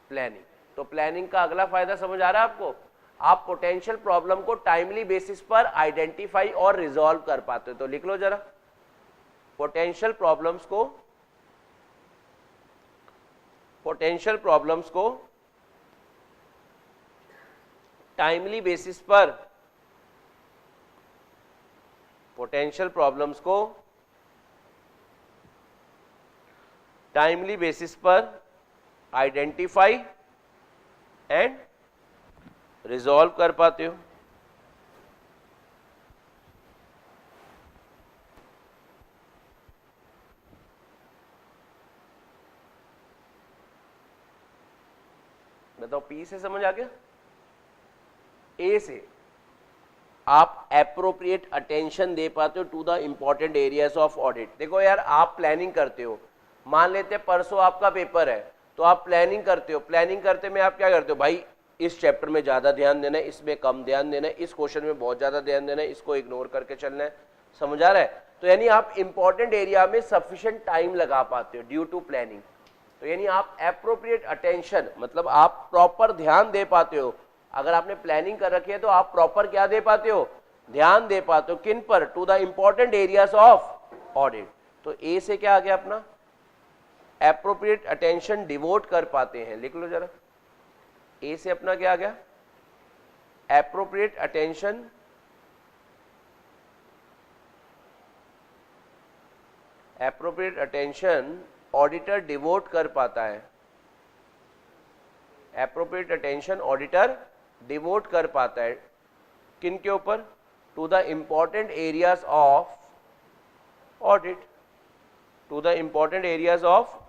प्लानिंग। तो प्लानिंग का अगला फायदा समझ आ रहा है आपको? आप पोटेंशियल प्रॉब्लम को टाइमली बेसिस पर आइडेंटिफाई और रिजॉल्व कर पाते हो। तो लिख लो जरा, पोटेंशियल प्रॉब्लम्स को टाइमली बेसिस पर, पोटेंशियल प्रॉब्लम्स को टाइमली बेसिस पर आइडेंटिफाई एंड रिजॉल्व कर पाते हो। बताओ, पी से समझ आ गया? ए से आप एप्रोप्रिएट अटेंशन दे पाते हो to the important areas of audit. देखो यार, आप प्लानिंग करते हो, मान लेते हैं परसों आपका पेपर है, तो आप प्लानिंग करते हो। प्लानिंग करते में आप क्या करते हो? भाई इस चैप्टर में ज़्यादा ध्यान देना है, इसमें कम ध्यान देना है, इस क्वेश्चन में बहुत ज़्यादा ध्यान देना है, इसको इग्नोर करके चलना है। समझ आ रहा है? तो यानी आप इंपॉर्टेंट एरिया में सफिशिएंट टाइम लगा पाते हो ड्यू टू प्लानिंग। तो यानी आप एप्रोप्रिएट अटेंशन, मतलब आप प्रॉपर ध्यान दे पाते हो। अगर आपने प्लानिंग कर रखी है तो आप प्रॉपर क्या दे पाते हो? ध्यान दे पाते हो। किन पर? To the important areas of audit. तो ए से क्या आ गया अपना? एप्रोप्रिएट अटेंशन डिवोट कर पाते हैं। लिख लो जरा, ए से अपना क्या आ गया? एप्रोप्रिएट अटेंशन ऑडिटर डिवोट कर पाता है। एप्रोप्रिएट अटेंशन ऑडिटर डिवोट कर पाता है किन के ऊपर? To the important areas of audit, to the important areas of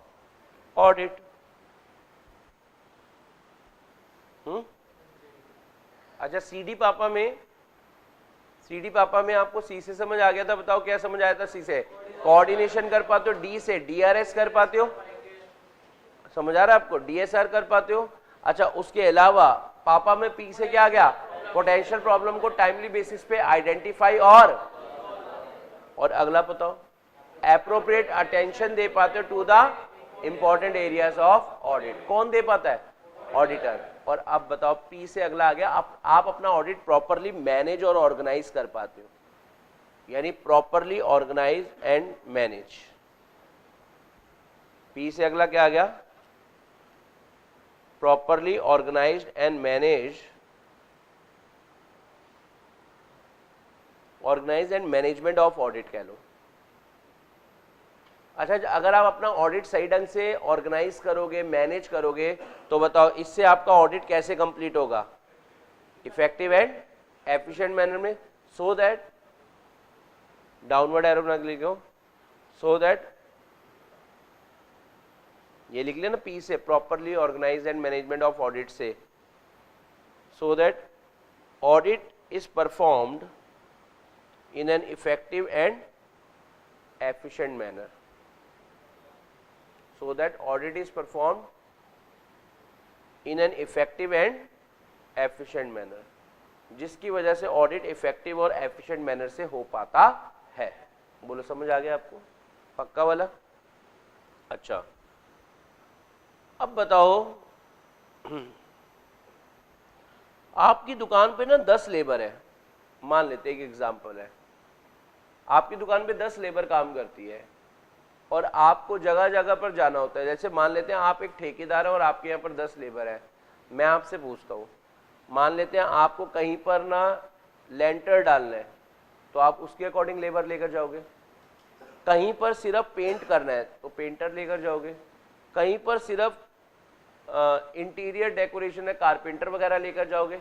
audit. अच्छा सीडी पापा में आपको सी से समझ आ गया था, बताओ क्या समझ आया था सी से? कोऑर्डिनेशन कर पाते हो, डी से डीआरएस कर पाते हो, समझ आ रहा है आपको? डीएसआर कर पाते हो। अच्छा उसके अलावा पापा में पी से क्या आ गया? पोटेंशियल प्रॉब्लम को टाइमली बेसिस पे आइडेंटिफाई और अगला बताओ एप्रोप्रिएट अटेंशन दे पाते हो to the important areas of audit. कौन दे पाता है? ऑडिटर। और अब बताओ पी से अगला आ गया आप अपना ऑडिट प्रॉपरली मैनेज और ऑर्गेनाइज कर पाते हो, यानी properly organize and manage. P से अगला क्या आ गया? Properly organized and manage, organize and management of audit कह लो। अच्छा अगर आप अपना ऑडिट सही ढंग से ऑर्गेनाइज करोगे, मैनेज करोगे, तो बताओ इससे आपका ऑडिट कैसे कंप्लीट होगा? इफेक्टिव एंड एफिशिएंट मैनर में, सो दैट डाउनवर्ड एरो ना लिखो, सो दैट ये लिख लिया ना पी से, properly organize and management of audit से, so that audit is performed in an effective and efficient manner, so that audit is performed in an effective and efficient manner, जिसकी वजह से audit effective और efficient manner से हो पाता है। बोलो समझ आ गया आपको? पक्का वाला? अच्छा अब बताओ आपकी दुकान पे ना 10 लेबर है, मान लेते हैं एक एग्जांपल है, आपकी दुकान पे 10 लेबर काम करती है और आपको जगह जगह पर जाना होता है। जैसे मान लेते हैं आप एक ठेकेदार है और आपके यहाँ पर 10 लेबर है। मैं आपसे पूछता हूँ, मान लेते हैं आपको कहीं पर ना लेंटर डालना है, तो आप उसके अकॉर्डिंग लेबर लेकर जाओगे। कहीं पर सिर्फ पेंट करना है तो पेंटर लेकर जाओगे। कहीं पर सिर्फ इंटीरियर डेकोरेशन है, कारपेंटर वगैरह लेकर जाओगे।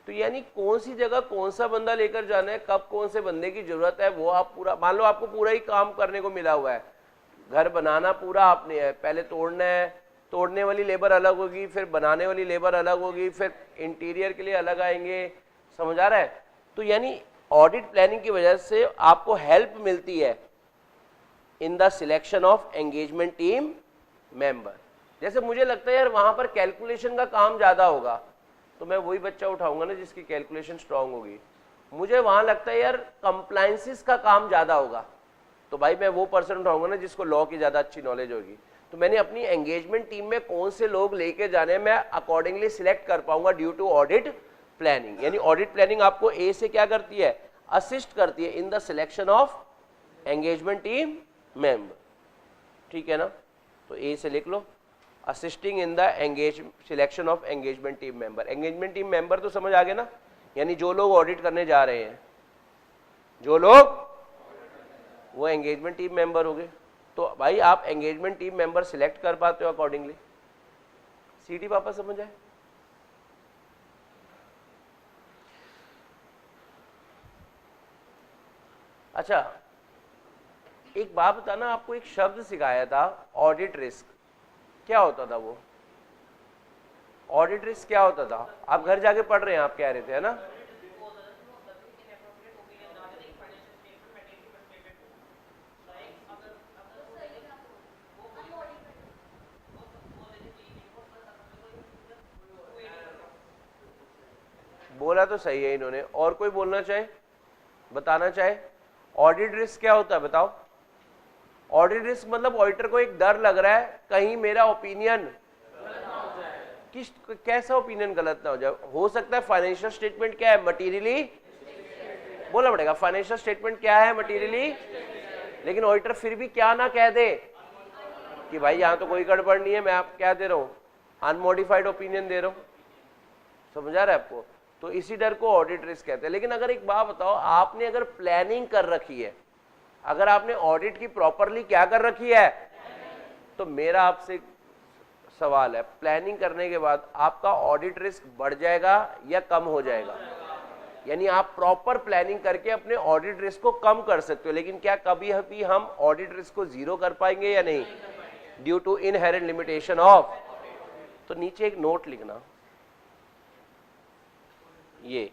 तो यानी कौन सी जगह कौन सा बंदा लेकर जाना है, कब कौन से बंदे की जरूरत है, वो आप पूरा, मान लो आपको पूरा ही काम करने को मिला हुआ है, घर बनाना पूरा आपने है, पहले तोड़ना है, तोड़ने वाली लेबर अलग होगी, फिर बनाने वाली लेबर अलग होगी, फिर इंटीरियर के लिए अलग आएंगे, समझ आ रहा है? तो यानी ऑडिट प्लानिंग की वजह से आपको हेल्प मिलती है in the selection of engagement team member. जैसे मुझे लगता है यार वहां पर कैलकुलेशन का काम ज्यादा होगा, तो मैं वही बच्चा उठाऊंगा ना जिसकी कैलकुलेशन स्ट्रांग होगी। मुझे वहां लगता है यार कंप्लायंसेस का काम ज्यादा होगा, तो भाई मैं वो पर्सन उठाऊंगा ना जिसको लॉ की ज्यादा अच्छी नॉलेज होगी। तो मैंने अपनी एंगेजमेंट टीम में कौन से लोग लेके जाने मैं अकॉर्डिंगली सिलेक्ट कर पाऊंगा ड्यू टू ऑडिट प्लानिंग। यानी ऑडिट प्लानिंग आपको ए से क्या करती है? असिस्ट करती है in the selection of engagement team member. ठीक है ना? तो ए से लिख लो, assisting in the selection of engagement team member. Engagement team member तो समझ आ गया ना, यानी जो लोग ऑडिट करने जा रहे हैं, जो लोग, वो एंगेजमेंट टीम मेंबर हो गए। तो भाई आप एंगेजमेंट टीम मेंबर सिलेक्ट कर पाते हो अकॉर्डिंगली। सीडी पापा समझ आए? अच्छा एक बात बताना, आपको एक शब्द सिखाया था ऑडिट रिस्क, क्या होता था वो? ऑडिट रिस्क क्या होता था? आप घर जाके पढ़ रहे हैं, आप कह रहे थे, है ना? बोला तो सही है इन्होंने, और कोई बोलना चाहे, बताना चाहे? ऑडिट रिस्क क्या होता है बताओ? ऑडिट रिस्क मतलब ऑडिटर को एक डर लग रहा है कहीं मेरा ओपिनियन किस, कैसा ओपिनियन गलत ना हो जाए। हो सकता है फाइनेंशियल स्टेटमेंट क्या है? मटीरियली, बोलना पड़ेगा, फाइनेंशियल स्टेटमेंट क्या है? मटीरियली। लेकिन ऑडिटर फिर भी क्या ना कह दे कि भाई यहां तो कोई गड़बड़ नहीं है, मैं आप क्या दे रहा हूं? अनमोडिफाइड ओपिनियन दे रहा हूं। समझ आ रहा है आपको? तो इसी डर को ऑडिट रिस्क कहते हैं। लेकिन अगर एक बात बताओ, आपने अगर प्लानिंग कर रखी है, अगर आपने ऑडिट की प्रॉपरली क्या कर रखी है, तो मेरा आपसे सवाल है, प्लानिंग करने के बाद आपका ऑडिट रिस्क बढ़ जाएगा या कम हो जाएगा? यानी आप प्रॉपर प्लानिंग करके अपने ऑडिट रिस्क को कम कर सकते हो, लेकिन क्या कभी भी हम ऑडिट रिस्क को जीरो कर पाएंगे या नहीं? Due to inherent limitation of, तो नीचे एक नोट लिखना, ये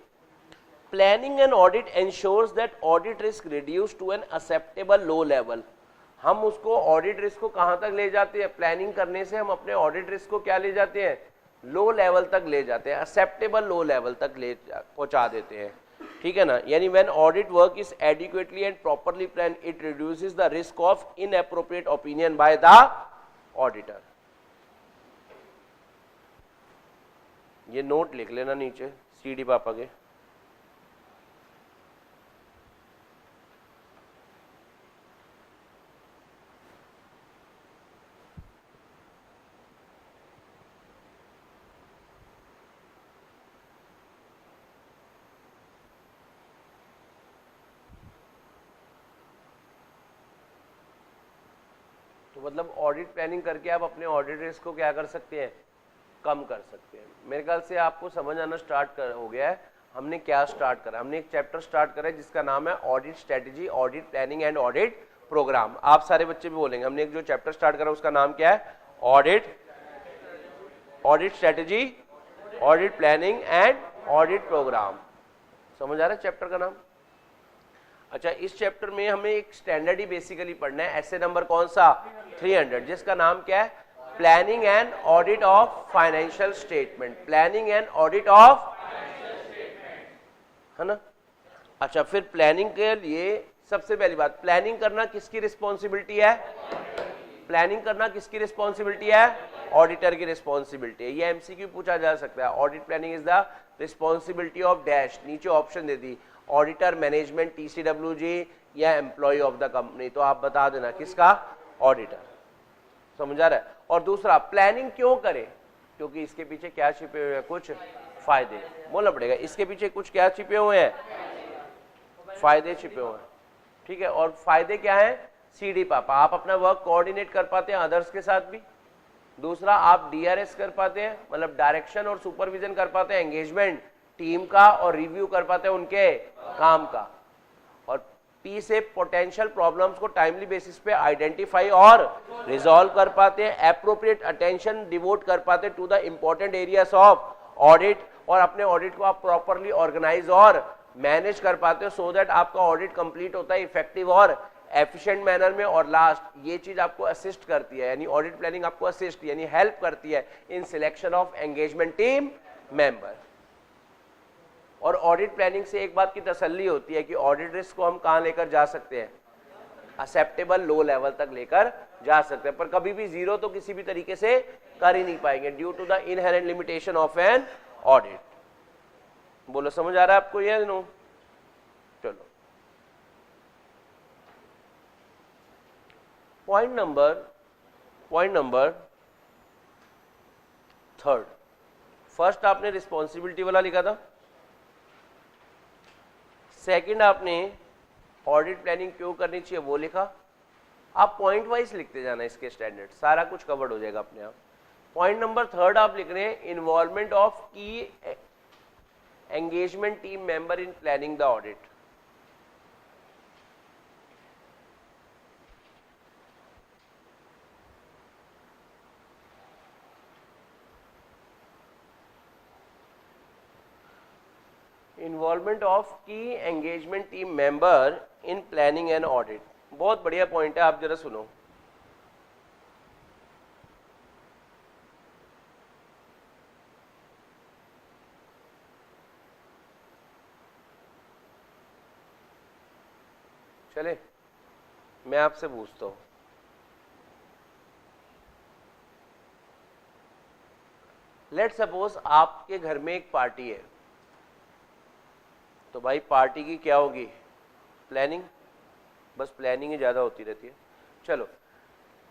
planning and audit ensures that audit risk reduce to an acceptable low level. हम उसको ऑडिट रिस्क को कहां तक ले जाते हैं, प्लानिंग करने से हम अपने ऑडिट रिस्क को क्या ले जाते हैं, लो लेवल तक ले जाते हैं, एक्सेप्टेबल लो लेवल तक ले पहुंचा देते हैं, ठीक है ना। यानी when audit work is adequately and properly plan it reduces the risk of inappropriate opinion by the auditor. ये नोट लिख लेना नीचे सीडी पापा के। तो मतलब ऑडिट प्लानिंग करके आप अपने ऑडिट रिस्क को क्या कर सकते हैं, कम कर सकते हैं। मेरे ख्याल से आपको समझ आना हो गया है हमने क्या स्टार्ट करा। हमने एक चैप्टर स्टार्ट करा है जिसका नाम है audit strategy, audit planning and audit programme. आप सारे बच्चे भी बोलेंगे हमने एक जो चैप्टर स्टार्ट करा उसका नाम क्या है, audit strategy, audit planning and audit program. समझ आ रहा है चैप्टर का नाम। अच्छा, इस चैप्टर में हमें एक स्टैंडर्ड ही बेसिकली पढ़ना है, ऐसे नंबर कौन सा 300, जिसका नाम क्या है, planning and audit of financial statement, planning and audit of, है ना। अच्छा, फिर प्लानिंग के लिए सबसे पहली बात, प्लानिंग करना किसकी रिस्पॉन्सिबिलिटी है, प्लानिंग करना किसकी रिस्पॉन्सिबिलिटी है, ऑडिटर की रिस्पॉन्सिबिलिटी है। ये एमसीक्यू पूछा जा सकता है। Audit planning is the responsibility of dash, नीचे ऑप्शन दे दी, ऑडिटर, मैनेजमेंट, टीसीडब्ल्यूजी या एम्प्लॉय ऑफ द कंपनी। तो आप बता देना किसका, ऑडिटर। समझ आ रहा है। और दूसरा, प्लानिंग क्यों करें, क्योंकि इसके पीछे क्या छिपे हुए हैं, कुछ फायदे। बोलना पड़ेगा, इसके पीछे कुछ क्या छिपे हुए हैं, फायदे छिपे हुए हैं, ठीक है। और फायदे क्या है, सीडी पापा, आप अपना वर्क कोऑर्डिनेट कर पाते हैं अदर्स के साथ भी। दूसरा, आप डीआरएस कर पाते हैं, मतलब डायरेक्शन और सुपरविजन कर पाते हैं एंगेजमेंट टीम का, और रिव्यू कर पाते हैं उनके काम का। और पी से पोटेंशियल प्रॉब्लम्स को टाइमली बेसिस पे आइडेंटिफाई और रिजॉल्व कर पाते हैं, एप्रोप्रिएट अटेंशन डिवोट कर पाते हैं to the important areas of audit, और अपने ऑडिट को आप प्रॉपरली ऑर्गेनाइज और मैनेज कर पाते हो, सो दैट आपका ऑडिट कंप्लीट होता है इफेक्टिव और एफिशिएंट मैनर में। और लास्ट, ये चीज आपको असिस्ट करती है, यानी ऑडिट प्लानिंग आपको असिस्ट यानी हेल्प करती है in selection of engagement team member. और ऑडिट प्लानिंग से एक बात की तसल्ली होती है कि ऑडिट रिस्क को हम कहां लेकर जा सकते हैं, एक्सेप्टेबल लो लेवल तक लेकर जा सकते हैं, पर कभी भी जीरो तो किसी भी तरीके से कर ही नहीं पाएंगे, due to the inherent limitation of an audit. बोलो, समझ आ रहा है आपको ये, नो? चलो, पॉइंट नंबर 3। फर्स्ट आपने रिस्पॉन्सिबिलिटी वाला लिखा था, सेकंड आपने ऑडिट प्लानिंग क्यों करनी चाहिए वो लिखा। आप पॉइंट वाइज लिखते जाना, इसके स्टैंडर्ड सारा कुछ कवर्ड हो जाएगा अपने आप। पॉइंट नंबर 3 आप लिख रहे हैं, involvement of key engagement team member in planning the audit. Involvement of key engagement team member in planning and audit, बहुत बढ़िया पॉइंट है, आप जरा सुनो। चले, मैं आपसे पूछता हूं, लेट सपोज आपके घर में एक पार्टी है, तो भाई पार्टी की क्या होगी, प्लानिंग, बस प्लानिंग ही ज़्यादा होती रहती है। चलो,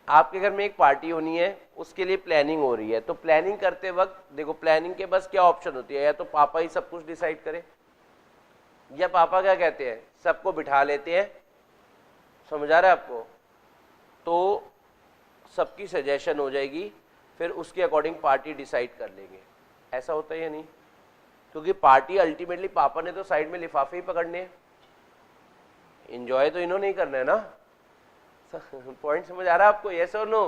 आपके घर में एक पार्टी होनी है, उसके लिए प्लानिंग हो रही है, तो प्लानिंग करते वक्त देखो, प्लानिंग के बस क्या ऑप्शन होती है, या तो पापा ही सब कुछ डिसाइड करें, या पापा क्या कहते हैं, सबको बिठा लेते हैं। समझ आ रहा है आपको? तो सबकी सजेशन हो जाएगी, फिर उसके अकॉर्डिंग पार्टी डिसाइड कर लेंगे। ऐसा होता है या नहीं? क्योंकि पार्टी अल्टीमेटली पापा ने तो साइड में लिफाफे ही पकड़ने हैं, एंजॉय तो इन्होंने ही करना है ना। पॉइंट समझ आ रहा है आपको? यस और नो?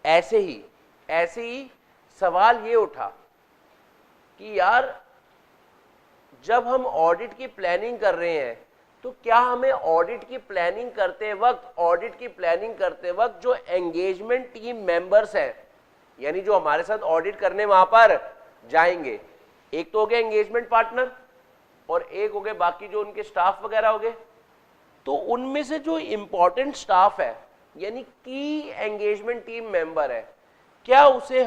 ऐसे ही सवाल ये उठा कि यार जब हम ऑडिट की प्लानिंग कर रहे हैं तो क्या हमें ऑडिट की प्लानिंग करते वक्त जो एंगेजमेंट टीम मेंबर्स हैं, यानी जो हमारे साथ ऑडिट करने वहां पर जाएंगे, एक तो हो गया एंगेजमेंट पार्टनर और एक हो गए बाकी जो उनके स्टाफ वगैरह हो गए, तो उनमें से जो इंपॉर्टेंट स्टाफ है यानी की एंगेजमेंट टीम मेंबर है, क्या उसे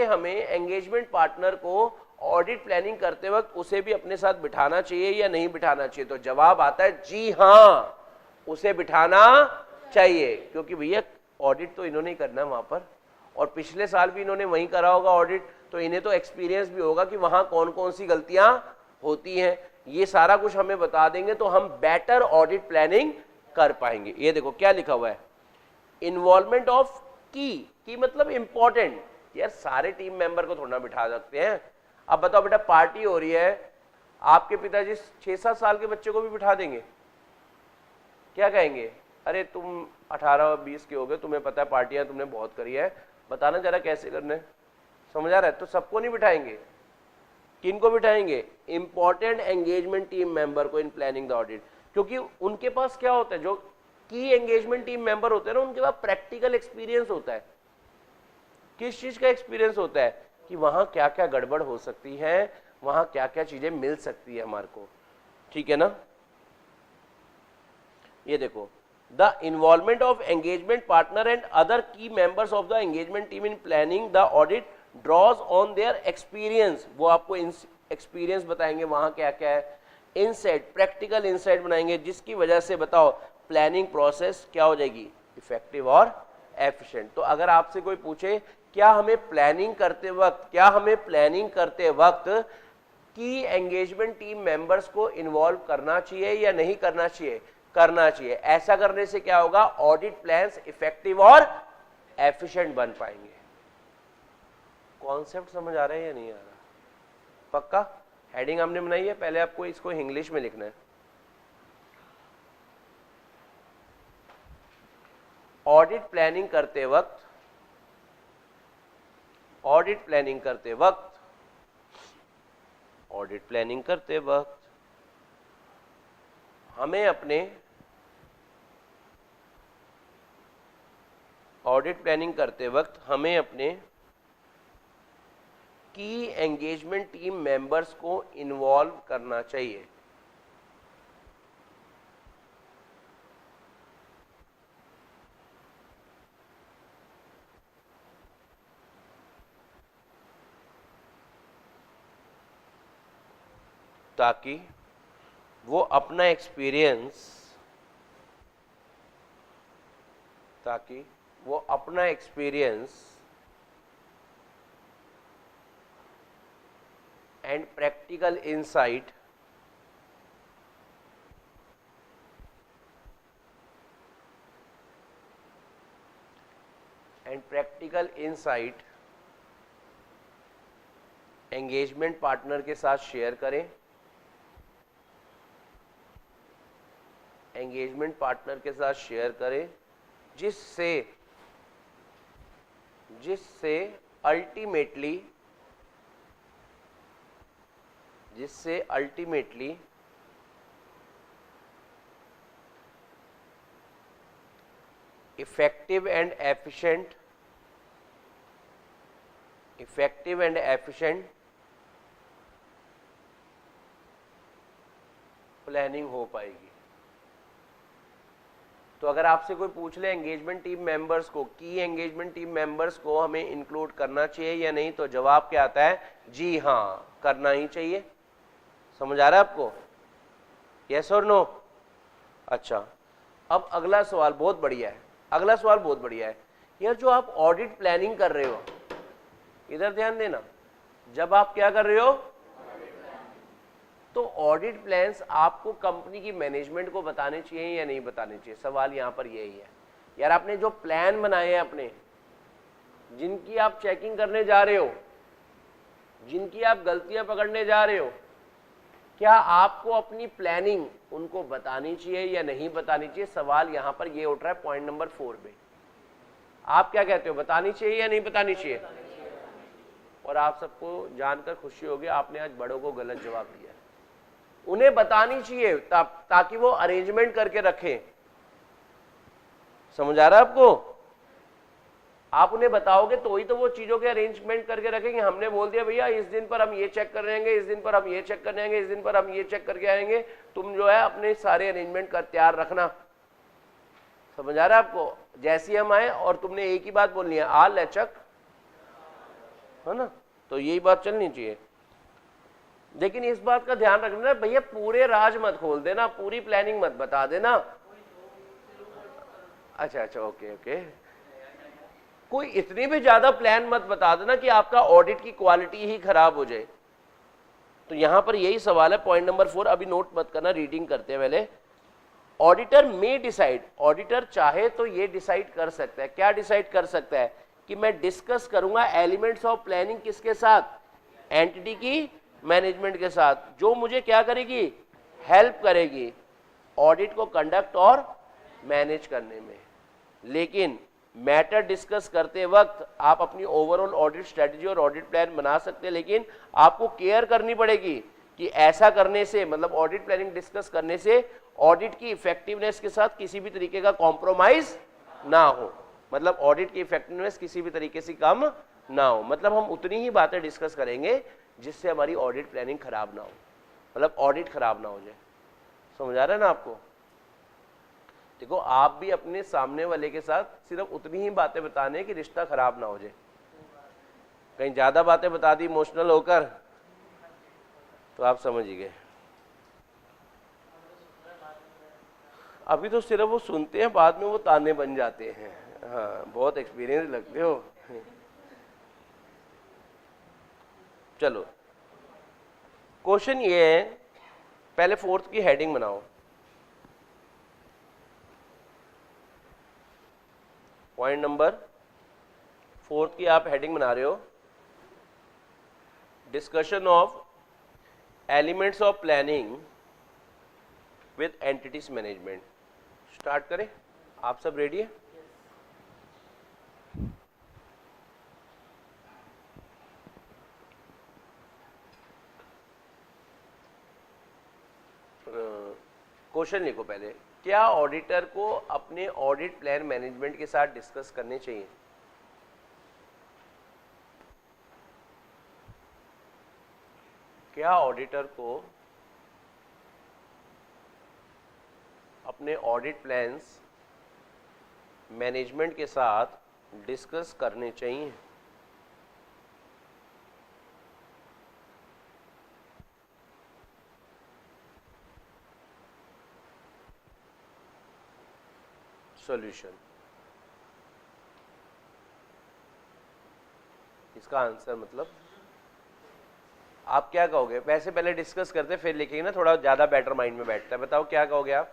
हमें एंगेजमेंट पार्टनर को ऑडिट प्लानिंग करते वक्त उसे भी अपने साथ बिठाना चाहिए या नहीं बिठाना चाहिए? तो जवाब आता है जी हाँ, उसे बिठाना चाहिए, क्योंकि भैया ऑडिट तो इन्होंने ही करना है वहां पर, और पिछले साल भी इन्होंने वहीं करा होगा ऑडिट, तो इन्हें तो एक्सपीरियंस भी होगा कि वहां कौन कौन सी गलतियां होती हैं। ये सारा कुछ हमें बता देंगे तो हम बेटर ऑडिट प्लानिंग कर पाएंगे। ये देखो क्या लिखा हुआ है, इन्वॉल्वमेंट ऑफ की मतलब इंपॉर्टेंट। यार सारे टीम मेंबर को थोड़ा बिठा सकते हैं। अब बताओ बेटा, पार्टी हो रही है, आपके पिताजी 6-7 साल के बच्चे को भी बिठा देंगे, क्या कहेंगे? अरे तुम 18-20 के हो गए, तुम्हें पता है पार्टियां तुमने बहुत करी है, बताना जरा कैसे करना है, समझ आ रहा है? तो सबको नहीं बिठाएंगे, किनको बिठाएंगे? इंपॉर्टेंट एंगेजमेंट टीम मेंबर को इन प्लानिंग द ऑडिट, क्योंकि उनके पास क्या होता है, जो की एंगेजमेंट टीम मेंबर होते हैं ना, उनके पास प्रैक्टिकल एक्सपीरियंस होता है। किस चीज का एक्सपीरियंस होता है कि वहां क्या क्या गड़बड़ हो सकती है, वहां क्या क्या चीजें मिल सकती है हमारे को, ठीक है ना? ये देखो, the involvement of engagement partner and other key members of the engagement team in planning the audit draws on their experience, वो आपको एक्सपीरियंस बताएंगे वहां क्या क्या है, इनसाइट, प्रैक्टिकल इनसाइट बनाएंगे, जिसकी वजह से बताओ प्लानिंग प्रोसेस क्या हो जाएगी, इफेक्टिव और एफिशिएंट। तो अगर आपसे कोई पूछे क्या हमें प्लानिंग करते वक्त की एंगेजमेंट टीम मेंबर्स को इन्वॉल्व करना चाहिए या नहीं करना चाहिए? करना चाहिए। ऐसा करने से क्या होगा, ऑडिट प्लान्स इफेक्टिव और एफिशिएंट बन पाएंगे। कॉन्सेप्ट समझ आ रहा है या नहीं आ रहा? पक्का? हेडिंग हमने बनाई है, पहले आपको इसको इंग्लिश में लिखना है। ऑडिट प्लानिंग करते वक्त हमें अपने की एंगेजमेंट टीम मेंबर्स को इन्वॉल्व करना चाहिए। ताकि वो अपना experience and practical insight engagement partner के साथ शेयर करें, जिससे ultimately effective and efficient planning हो पाएगी। तो अगर आपसे कोई पूछ ले एंगेजमेंट टीम मेंबर्स को, की एंगेजमेंट टीम मेंबर्स को हमें इंक्लूड करना चाहिए या नहीं, तो जवाब क्या आता है, जी हाँ, करना ही चाहिए। समझ आ रहा है आपको? यस और नो? अच्छा, अब अगला सवाल बहुत बढ़िया है, यार जो आप ऑडिट प्लानिंग कर रहे हो, इधर ध्यान देना, जब आप क्या कर रहे हो, तो ऑडिट प्लान्स आपको कंपनी की मैनेजमेंट को बताने चाहिए या नहीं बताने चाहिए? सवाल यहां पर यही है। यार आपने जो प्लान बनाए हैं अपने, जिनकी आप चेकिंग करने जा रहे हो, जिनकी आप गलतियां पकड़ने जा रहे हो, क्या आपको अपनी प्लानिंग उनको बतानी चाहिए या नहीं बतानी चाहिए? सवाल यहां पर ये उठ रहा है पॉइंट नंबर 4 पे। आप क्या कहते हो, बतानी चाहिए या नहीं बतानी चाहिए? और आप सबको जानकर खुशी होगी आपने आज बड़ों को गलत जवाब दिया। उन्हें बतानी चाहिए ताकि वो अरेंजमेंट करके रखें। समझ आ रहा है आपको? आप उन्हें बताओगे तो ही तो वो चीजों के अरेंजमेंट करके रखेंगे। हमने बोल दिया भैया इस दिन पर हम ये चेक कर आएंगे, इस दिन पर हम ये चेक करने आएंगे, इस दिन पर हम ये चेक करके आएंगे, तुम जो है अपने सारे अरेंजमेंट कर तैयार रखना। समझ आ रहा है आपको? जैसे हम आए और तुमने एक ही बात बोलनी है, आ लचक, है ना? तो यही बात चलनी चाहिए। लेकिन इस बात का ध्यान रखना भैया, पूरे राज मत खोल देना, पूरी प्लानिंग मत बता देना। अच्छा ओके ओके, कोई इतनी भी ज्यादा प्लान मत बता देना कि आपका ऑडिट की क्वालिटी ही खराब हो जाए। तो यहां पर यही सवाल है, पॉइंट नंबर 4, अभी नोट मत करना, रीडिंग करते हैं पहले। ऑडिटर मे डिसाइड, ऑडिटर चाहे तो ये डिसाइड कर सकता है। क्या डिसाइड कर सकता है? कि मैं डिस्कस करूंगा एलिमेंट्स ऑफ प्लानिंग किसके साथ? एंटिटी की मैनेजमेंट के साथ, जो मुझे क्या करेगी? हेल्प करेगी ऑडिट को कंडक्ट और मैनेज करने में। लेकिन मैटर डिस्कस करते वक्त आप अपनी ओवरऑल ऑडिट स्ट्रेटजी और ऑडिट प्लान बना सकते हैं, लेकिन आपको केयर करनी पड़ेगी कि ऐसा करने से, मतलब ऑडिट प्लानिंग डिस्कस करने से ऑडिट की इफेक्टिवनेस के साथ किसी भी तरीके का कॉम्प्रोमाइज ना हो। मतलब ऑडिट की इफेक्टिवनेस किसी भी तरीके से कम ना हो। मतलब हम उतनी ही बातें डिस्कस करेंगे जिससे हमारी ऑडिट प्लानिंग खराब ना हो, मतलब ऑडिट खराब ना हो जाए। समझ आ रहा है ना आपको? देखो, आप भी अपने सामने वाले के साथ सिर्फ उतनी ही बातें बताने कि रिश्ता खराब ना हो जाए। कहीं ज्यादा बातें बता दी इमोशनल होकर तो आप समझ ही गए। अभी तो सिर्फ वो सुनते हैं, बाद में वो ताने बन जाते हैं। हाँ, बहुत एक्सपीरियंस लगते हो। चलो, क्वेश्चन ये है, पहले 4th की हेडिंग बनाओ। पॉइंट नंबर 4th की आप हेडिंग बना रहे हो, discussion of elements of planning with entities management. Start करें? आप सब रेडी है? क्वेश्चन लिखो पहले, क्या ऑडिटर को अपने ऑडिट प्लान मैनेजमेंट के साथ डिस्कस करने चाहिए? क्या ऑडिटर को अपने ऑडिट प्लान्स मैनेजमेंट के साथ डिस्कस करने चाहिए? सॉल्यूशन, इसका आंसर मतलब आप क्या कहोगे? वैसे पहले डिस्कस करते फिर लिखेंगे ना, थोड़ा ज्यादा बेटर माइंड में बैठता है। बताओ क्या कहोगे आप?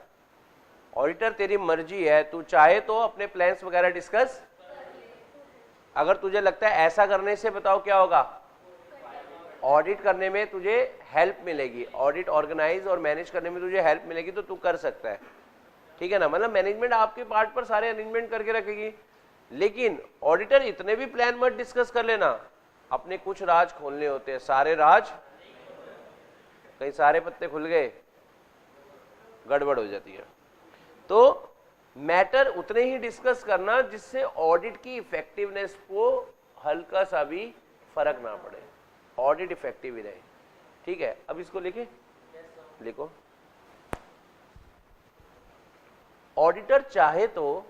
ऑडिटर तेरी मर्जी है, तू चाहे तो अपने प्लान्स वगैरह डिस्कस, अगर तुझे लगता है ऐसा करने से, बताओ क्या होगा? ऑडिट करने में तुझे हेल्प मिलेगी, ऑडिट ऑर्गेनाइज और मैनेज करने में तुझे हेल्प मिलेगी, तो तू कर सकता है। ठीक है ना? मतलब मैनेजमेंट आपके पार्ट पर सारे अरेंजमेंट करके रखेगी। लेकिन ऑडिटर इतने भी प्लान मत डिस्कस कर लेना, अपने कुछ राज खोलने होते हैं, सारे राज, कहीं सारे पत्ते खुल गए गड़बड़ हो जाती है। तो मैटर उतने ही डिस्कस करना जिससे ऑडिट की इफेक्टिवनेस को हल्का सा भी फर्क ना पड़े, ऑडिट इफेक्टिव ही रहे। ठीक है, अब इसको लिखे, लिखो। ऑडिटर चाहे तो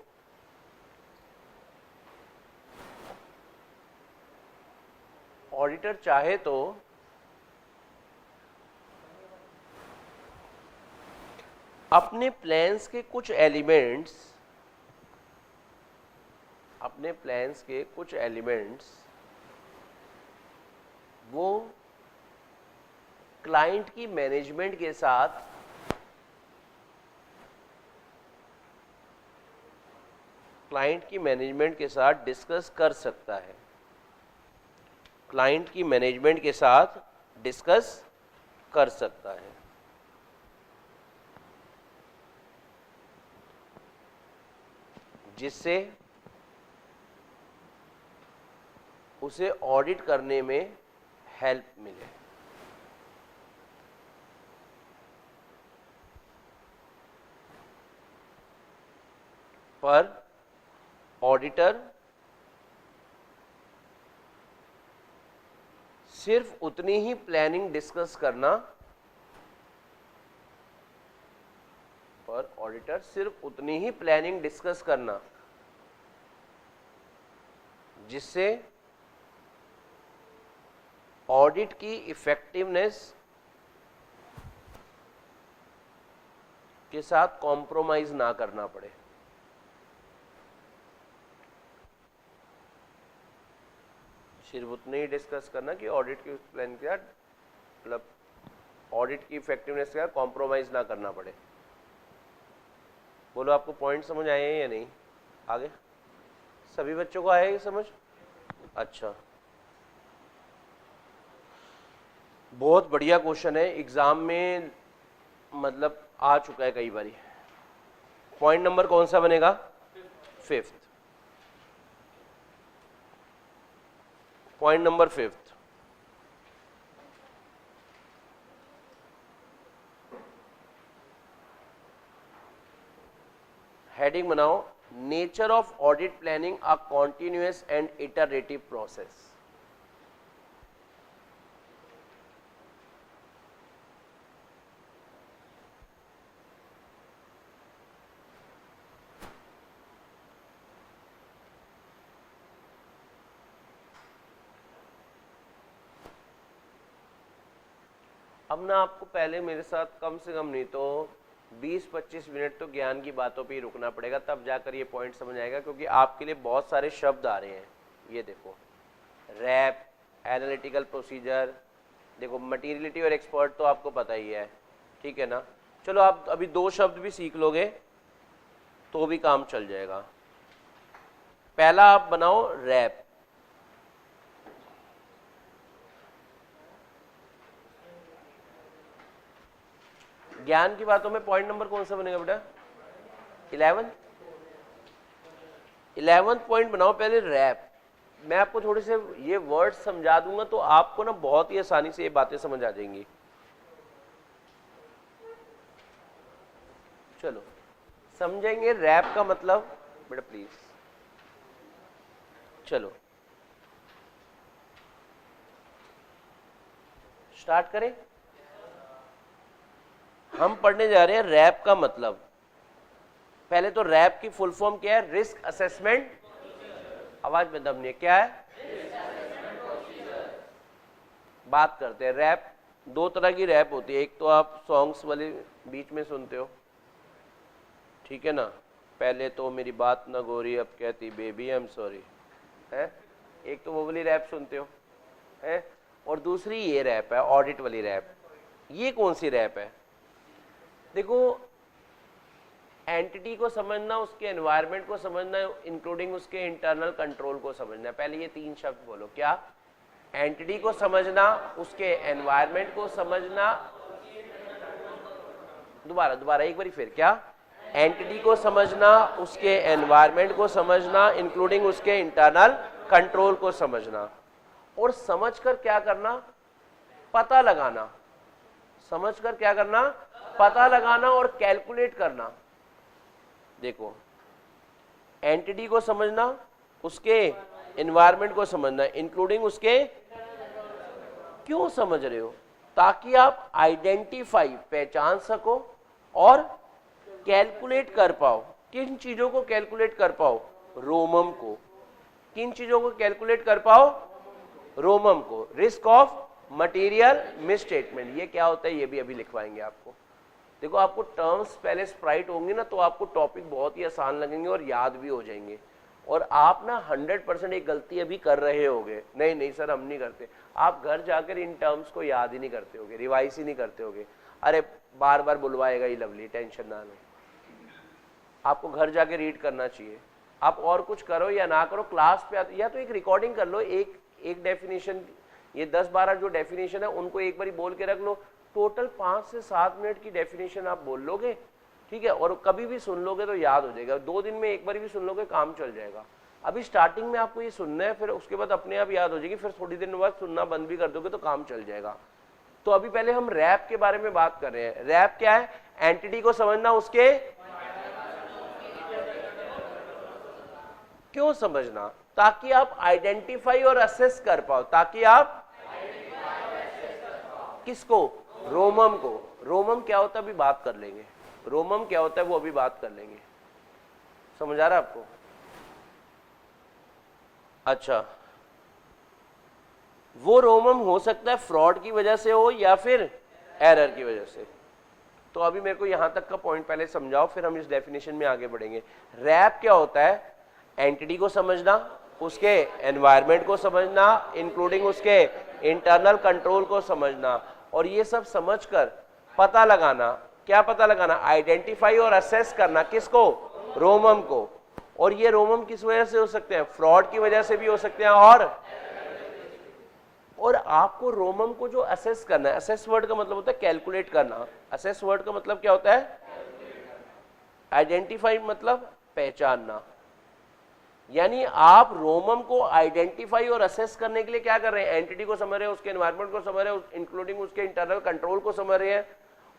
अपने प्लान्स के कुछ एलिमेंट्स वो क्लाइंट की मैनेजमेंट के साथ डिस्कस कर सकता है, क्लाइंट की मैनेजमेंट के साथ डिस्कस कर सकता है। जिससे उसे ऑडिट करने में हेल्प मिले। पर ऑडिटर सिर्फ उतनी ही प्लानिंग डिस्कस करना, पर ऑडिटर सिर्फ उतनी ही प्लानिंग डिस्कस करना जिससे ऑडिट की इफेक्टिवनेस के साथ कॉम्प्रोमाइज ना करना पड़े। सिर्फ उतने ही डिस्कस करना कि ऑडिट की प्लान के साथ, मतलब ऑडिट की इफेक्टिवनेस के साथ कॉम्प्रोमाइज ना करना पड़े। बोलो आपको पॉइंट समझ आए हैं या नहीं? आगे सभी बच्चों को आया ये समझ? अच्छा, बहुत बढ़िया क्वेश्चन है, एग्जाम में मतलब आ चुका है कई बारी। पॉइंट नंबर कौन सा बनेगा? 5th। Point number 5th, heading बनाओ, nature of audit planning a continuous and iterative process. अब ना आपको पहले मेरे साथ कम से कम नहीं तो 20-25 मिनट तो ज्ञान की बातों पे ही रुकना पड़ेगा, तब जाकर ये पॉइंट समझ आएगा, क्योंकि आपके लिए बहुत सारे शब्द आ रहे हैं। ये देखो, रैप, एनालिटिकल प्रोसीजर, देखो मटीरियलिटी और एक्सपर्ट तो आपको पता ही है, ठीक है ना। चलो आप अभी 2 शब्द भी सीख लोगे तो भी काम चल जाएगा। पहला आप बनाओ रैप। ज्ञान की बातों में पॉइंट नंबर कौन सा बनेगा बेटा? 11th पॉइंट बनाओ पहले रैप। मैं आपको थोड़े से ये वर्ड समझा दूंगा तो आपको ना बहुत ही आसानी से ये बातें समझ आ जाएंगी। चलो समझेंगे रैप का मतलब बेटा प्लीज। चलो स्टार्ट करें। हम पढ़ने जा रहे हैं रैप का मतलब। पहले तो रैप की फुल फॉर्म क्या है? रिस्क असेसमेंट, आवाज में दम नहीं है, क्या है? बात करते हैं। रैप 2 तरह की रैप होती है, एक तो आप सॉन्ग्स वाले बीच में सुनते हो, ठीक है ना, पहले तो मेरी बात ना गोरी अब कहती बेबी आई एम सॉरी, है, एक तो वो वाली रैप सुनते हो, है, और दूसरी ये रैप है ऑडिट वाली रैप। ये कौन सी रैप है? देखो, एंटिटी को समझना, उसके एनवायरनमेंट को समझना, इंक्लूडिंग उसके इंटरनल कंट्रोल को समझना। पहले ये 3 शब्द बोलो, क्या? एंटिटी को समझना, उसके एनवायरनमेंट को समझना, दोबारा एक बार फिर, क्या? एंटिटी को समझना, उसके एनवायरनमेंट को समझना, इंक्लूडिंग उसके इंटरनल कंट्रोल को समझना, और समझकर क्या करना? पता लगाना। समझकर क्या करना? पता लगाना और कैलकुलेट करना। देखो, एंटिटी को समझना, उसके एनवायरनमेंट को समझना, इंक्लूडिंग उसके, क्यों समझ रहे हो? ताकि आप आइडेंटिफाई, पहचान सको और कैलकुलेट कर पाओ। किन चीजों को कैलकुलेट कर पाओ? रोमम को। किन चीजों को कैलकुलेट कर पाओ? रोमम को। रिस्क ऑफ मटेरियल मिसस्टेटमेंट, ये क्या होता है ये भी अभी लिखवाएंगे आपको। देखो, आपको टर्म्स पहले स्प्राइट होंगे ना तो आपको टॉपिक बहुत ही आसान लगेंगे और याद भी हो जाएंगे। और आप ना 100% एक गलती अभी कर रहे होगे, नहीं सर हम नहीं करते, आप घर जाकर इन टर्म्स को याद ही नहीं करते होगे, रिवाइज ही नहीं करते होगे। अरे बार बार बुलवाएगा ही लवली, टेंशन ना लो, आपको घर जाके रीड करना चाहिए। आप और कुछ करो या ना करो, क्लास पे या तो एक रिकॉर्डिंग कर लो, एक डेफिनेशन, ये 10-12 जो डेफिनेशन है उनको एक बारी बोल के रख लो। टोटल 5 से 7 मिनट की डेफिनेशन आप बोल लोगे, ठीक है, और कभी भी सुन लोगे तो याद हो जाएगा। 2 दिन में एक बार भी सुन लोगे, काम चल जाएगा। अभी स्टार्टिंग में आपको ये सुनना है, फिर उसके बाद अपने आप याद हो जाएगी, फिर थोड़ी देर बाद सुनना बंद भी कर दोगे तो काम चल जाएगा। तो अभी पहले हम रैप के बारे में बात कर रहे हैं। रैप क्या है? एंटिटी को समझना, उसके क्यों समझना, ताकि आप आइडेंटिफाई और असेस कर पाओ, ताकि आप किसको? रोमम को। रोमम क्या होता है अभी बात कर लेंगे, रोमम क्या होता है वो अभी बात कर लेंगे। समझ आ रहा है आपको? अच्छा, वो रोमम हो सकता है फ्रॉड की वजह से हो या फिर एरर की वजह से। तो अभी मेरे को यहां तक का पॉइंट पहले समझाओ, फिर हम इस डेफिनेशन में आगे बढ़ेंगे। रैप क्या होता है? एंटिटी को समझना, उसके एनवायरनमेंट को समझना, इंक्लूडिंग उसके इंटरनल कंट्रोल को समझना, और ये सब समझकर पता लगाना। क्या पता लगाना? आइडेंटिफाई और असेस करना। किसको? रोमम को। और ये रोमम किस वजह से हो सकते हैं? फ्रॉड की वजह से भी हो सकते हैं, और आपको रोमम को जो असेस करना है, असेस वर्ड का मतलब होता है कैलकुलेट करना। असेस वर्ड का मतलब क्या होता है? आइडेंटिफाई मतलब पहचानना। यानी आप रोमम को आइडेंटिफाई और असेस करने के लिए क्या कर रहे हैं? एंटिटी को समझ रहे हैं, उसके एनवायरनमेंट को समझ रहे हैं, इंक्लूडिंग उसके इंटरनल कंट्रोल को समझ रहे हैं,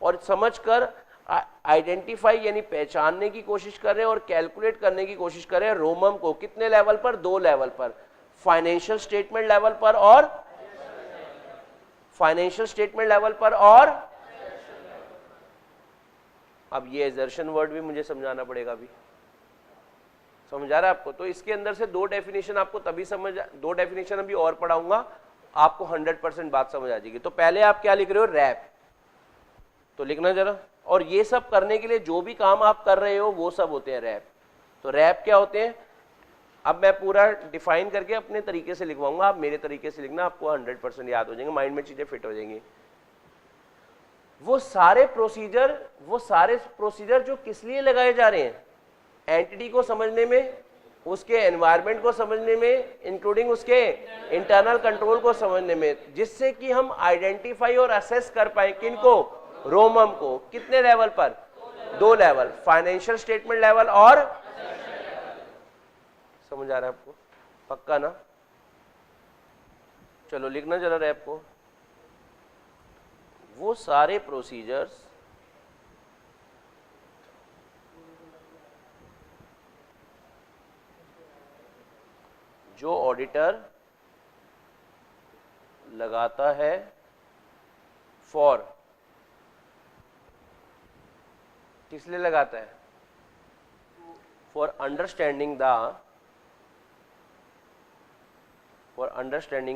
और समझकर आइडेंटिफाई यानी पहचानने की कोशिश कर रहे हैं और कैलकुलेट करने की कोशिश कर रहे हैं रोमम को। कितने लेवल पर? 2 लेवल पर, फाइनेंशियल स्टेटमेंट लेवल पर और अब ये एजर्शन वर्ड भी मुझे समझाना पड़ेगा अभी। समझ आ रहा है आपको? तो इसके अंदर से 2 डेफिनेशन आपको तभी समझ, 2 डेफिनेशन अभी और पढ़ाऊंगा, आपको 100% बात समझ आ जाएगी। तो पहले आप क्या लिख रहे हो? रैप। तो लिखना जरा। और ये सब करने के लिए जो भी काम आप कर रहे हो वो सब होते हैं रैप। तो रैप क्या होते हैं? अब मैं पूरा डिफाइन करके अपने तरीके से लिखवाऊंगा, आप मेरे तरीके से लिखना, आपको 100% याद हो जाएंगे, माइंड में चीजें फिट हो जाएंगी। वो सारे प्रोसीजर जो किस लिए लगाए जा रहे हैं? एंटिटी को समझने में, उसके एनवायरनमेंट को समझने में, इंक्लूडिंग उसके इंटरनल कंट्रोल को समझने में, जिससे कि हम आइडेंटिफाई और असेस कर पाए। किनको? रोमम को। कितने लेवल पर? 2 लेवल, फाइनेंशियल स्टेटमेंट लेवल और समझ आ रहा है आपको? पक्का ना? चलो लिखना जरा रैप को। वो सारे प्रोसीजर्स जो ऑडिटर लगाता है फॉर, किस लिए लगाता है? फॉर अंडरस्टैंडिंग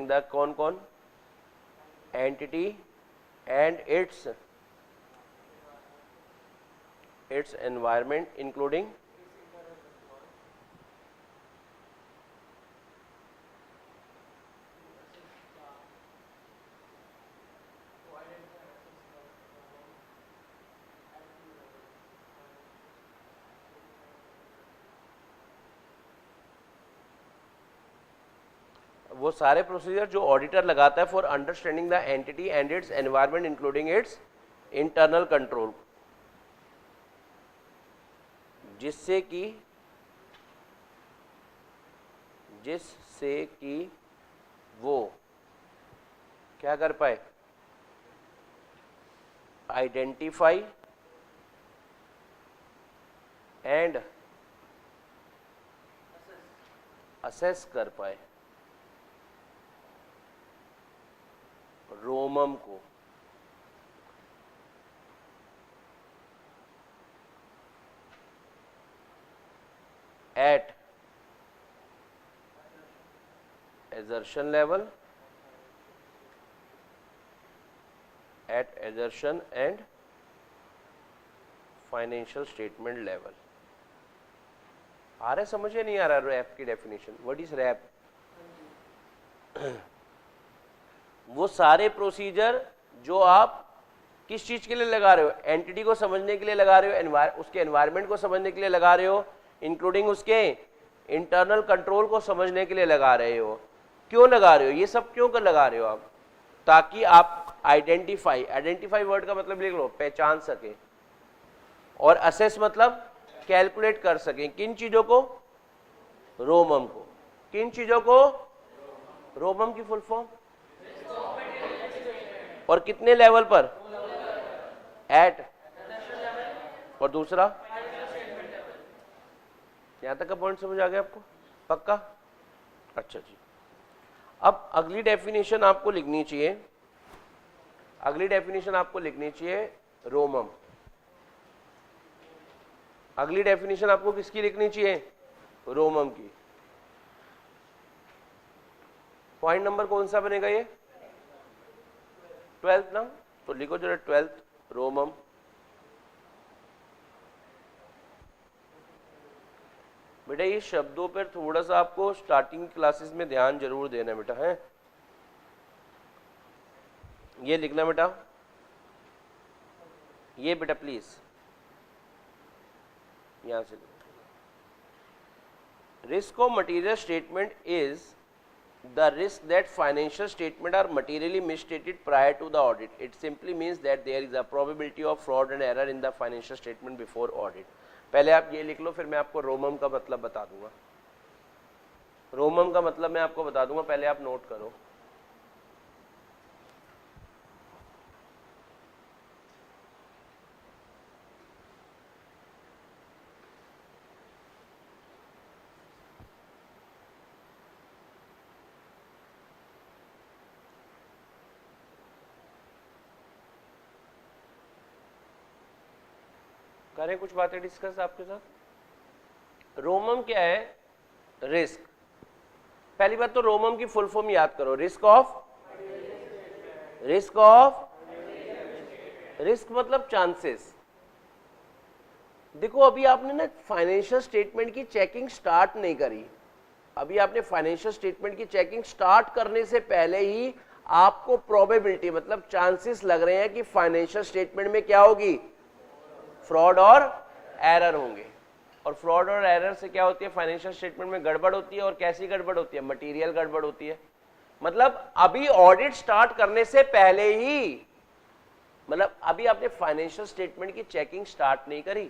द कौन कौन? Entity and it's environment including वो सारे प्रोसीजर जो ऑडिटर लगाता है for understanding the entity and it's environment including it's internal control, जिससे कि वो क्या कर पाए? आइडेंटिफाई एंड असेस कर पाए रोमम को। At assertion level, at assertion and financial statement level. आ रहा है समझ या नहीं आ रहा रैप की डेफिनेशन? What is rap? वो सारे प्रोसीजर जो आप किस चीज के लिए लगा रहे हो? एंटिटी को समझने के लिए लगा रहे हो, उसके एनवायरनमेंट को समझने के लिए लगा रहे हो, इंक्लूडिंग उसके इंटरनल कंट्रोल को समझने के लिए लगा रहे हो। क्यों लगा रहे हो? ये सब क्यों कर लगा रहे हो आप? ताकि आप आइडेंटिफाई वर्ड का मतलब लिख लो, पहचान सके, और असेस मतलब कैलकुलेट कर सकें। किन चीजों को? रोमम को। किन चीजों को? रोमम की फुल फॉर्म। और कितने लेवल पर? एट। और दूसरा? यहां तक का पॉइंट समझ आ गया आपको? पक्का? अच्छा जी। अब अगली डेफिनेशन आपको लिखनी चाहिए, अगली डेफिनेशन आपको लिखनी चाहिए रोमम। अगली डेफिनेशन आपको किसकी लिखनी चाहिए? रोमम की। पॉइंट नंबर कौन सा बनेगा ये? 12th ना, तो लिखो जरा 12th रोमम। बेटा ये शब्दों पर थोड़ा सा आपको स्टार्टिंग क्लासेस में ध्यान जरूर देना बेटा, है ये लिखना बेटा, ये बेटा प्लीज यहां से। Risk of material statement is the risk that financial statement are materially misstated prior to the audit. It simply means that there is a probability of fraud and error in the financial statement before audit. पहले आप ये लिख लो, फिर मैं आपको रोमम का मतलब बता दूंगा। रोमम का मतलब मैं आपको बता दूंगा, पहले आप नोट करो। करें कुछ बातें डिस्कस आपके साथ। रोमम क्या है? रिस्क। पहली बात तो रोमम की फुल फॉर्म याद करो, risk of, risk of, risk मतलब चांसेस। देखो अभी आपने ना फाइनेंशियल स्टेटमेंट की चेकिंग स्टार्ट नहीं करी, अभी आपने फाइनेंशियल स्टेटमेंट की चेकिंग स्टार्ट करने से पहले ही आपको प्रोबेबिलिटी मतलब चांसेस लग रहे हैं कि फाइनेंशियल स्टेटमेंट में क्या होगी? फ्रॉड और एरर होंगे। और फ्रॉड और एरर से क्या होती है? फाइनेंशियल स्टेटमेंट में गड़बड़ होती है। और कैसी गड़बड़ होती है? मटेरियल गड़बड़ होती है। मतलब अभी ऑडिट स्टार्ट करने से पहले ही, मतलब अभी आपने फाइनेंशियल स्टेटमेंट की चेकिंग स्टार्ट नहीं करी।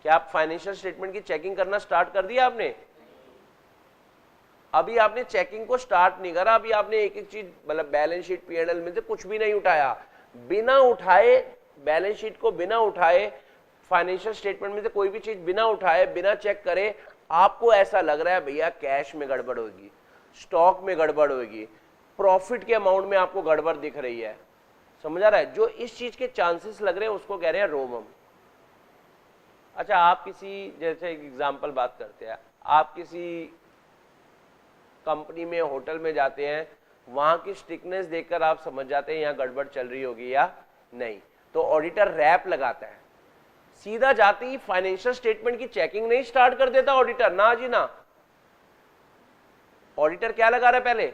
क्या आप फाइनेंशियल स्टेटमेंट की चेकिंग करना स्टार्ट कर दिया आपने? अभी आपने चेकिंग को स्टार्ट नहीं करा, अभी आपने एक एक चीज मतलब बैलेंस शीट, पीएनएल में से कुछ भी नहीं उठाया। बिना उठाए बैलेंस शीट को, बिना उठाए फाइनेंशियल स्टेटमेंट में से कोई भी चीज बिना उठाए, बिना चेक करे आपको ऐसा लग रहा है भैया कैश में गड़बड़ होगी, स्टॉक में गड़बड़ होगी, प्रॉफिट के अमाउंट में आपको गड़बड़ दिख रही है। समझ आ रहा है? जो इस चीज के चांसेस लग रहे हैं उसको कह रहे हैं रोमम। अच्छा आप किसी, जैसे एक एग्जांपल बात करते हैं, आप किसी कंपनी में, होटल में जाते हैं, वहां की स्ट्रिक्टनेस देखकर आप समझ जाते हैं यहाँ गड़बड़ चल रही होगी या नहीं। तो ऑडिटर रैप लगाता है, सीधा जाते ही फाइनेंशियल स्टेटमेंट की चेकिंग नहीं स्टार्ट कर देता ऑडिटर, ना जी ना। ऑडिटर क्या लगा रहा है? पहले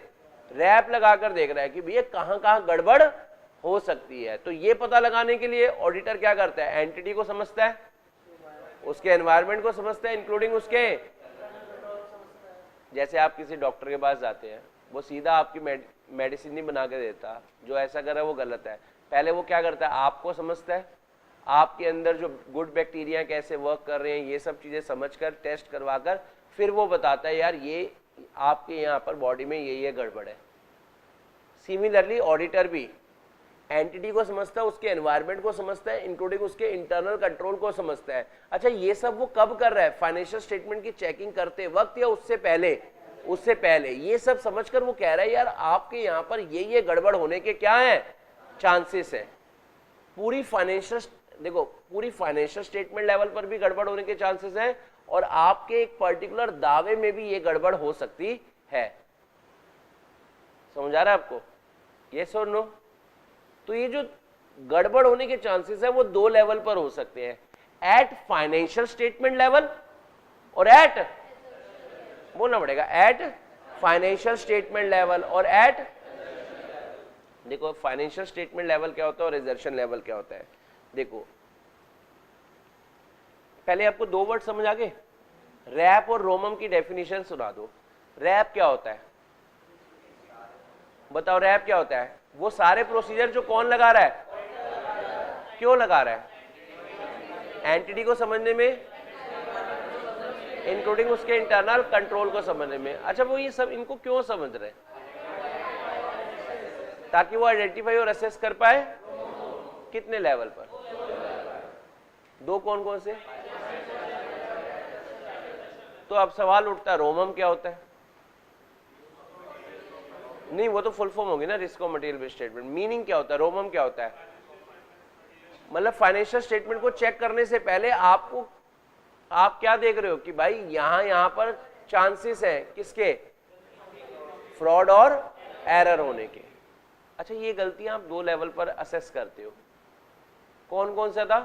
रैप लगाकर देख रहा है कि भैया कहां कहां गड़बड़ हो सकती है। तो ये पता लगाने के लिए ऑडिटर क्या करता है? एंटिटी को समझता है, उसके एनवायरनमेंट को समझता है, इंक्लूडिंग उसके, जैसे आप किसी डॉक्टर के पास जाते हैं, वो सीधा आपकी मेडिसिन नहीं बना के देता, जो ऐसा कर रहा है वो गलत है। पहले वो क्या करता है? आपको समझता है, आपके अंदर जो गुड बैक्टीरिया कैसे वर्क कर रहे हैं, ये सब चीजें समझकर, टेस्ट करवाकर, फिर वो बताता है यार ये आपके यहाँ पर बॉडी में ये गड़बड़ है। सिमिलरली ऑडिटर भी एंटिटी को समझता है, उसके एनवायरनमेंट को समझता है, इंक्लूडिंग उसके इंटरनल कंट्रोल को समझता है। अच्छा ये सब वो कब कर रहा है? फाइनेंशियल स्टेटमेंट की चेकिंग करते वक्त या उससे पहले? उससे पहले। ये सब समझकर वो कह रहा है यार आपके यहाँ पर ये गड़बड़ होने के क्या है? चांसेस है। पूरी फाइनेंशियल, देखो पूरी फाइनेंशियल स्टेटमेंट लेवल पर भी गड़बड़ होने के चांसेस हैं, और आपके एक पर्टिकुलर दावे में भी ये गड़बड़ हो सकती है। समझ आ रहा है आपको? यस और नो? तो ये जो गड़बड़ होने के चांसेस है वो दो लेवल पर हो सकते हैं, एट फाइनेंशियल स्टेटमेंट लेवल और एट, बोलना पड़ेगा, एट फाइनेंशियल स्टेटमेंट लेवल और एट, देखो फाइनेंशियल स्टेटमेंट लेवल क्या होता है और रिजर्वेशन लेवल क्या होता है। देखो पहले आपको दो वर्ड समझ आ गए, रैप और रोमम की डेफिनेशन सुना दो। रैप क्या होता है? बताओ रैप क्या होता है? वो सारे प्रोसीजर जो कौन लगा रहा है? क्यों लगा रहा है? एंटिटी को समझने में, इंक्लूडिंग उसके इंटरनल कंट्रोल को समझने में। अच्छा, वो ये सब इनको क्यों समझ रहे हैं? ताकि वो आइडेंटिफाई और असेस कर पाए। कितने लेवल पर? दो कौन कौन से? तो अब सवाल उठता है, रोमम क्या होता है? नहीं, वो तो फुल फॉर्म होगी ना, रिस्क और मटेरियल बेस्ड स्टेटमेंट। मीनिंग क्या होता है? रोमम क्या होता है? मतलब फाइनेंशियल स्टेटमेंट को चेक करने से पहले आपको, आप क्या देख रहे हो कि भाई यहां पर चांसेस हैं किसके? फ्रॉड और एरर होने के। अच्छा, ये गलतियां आप दो लेवल पर असेस करते हो। कौन कौन सा था?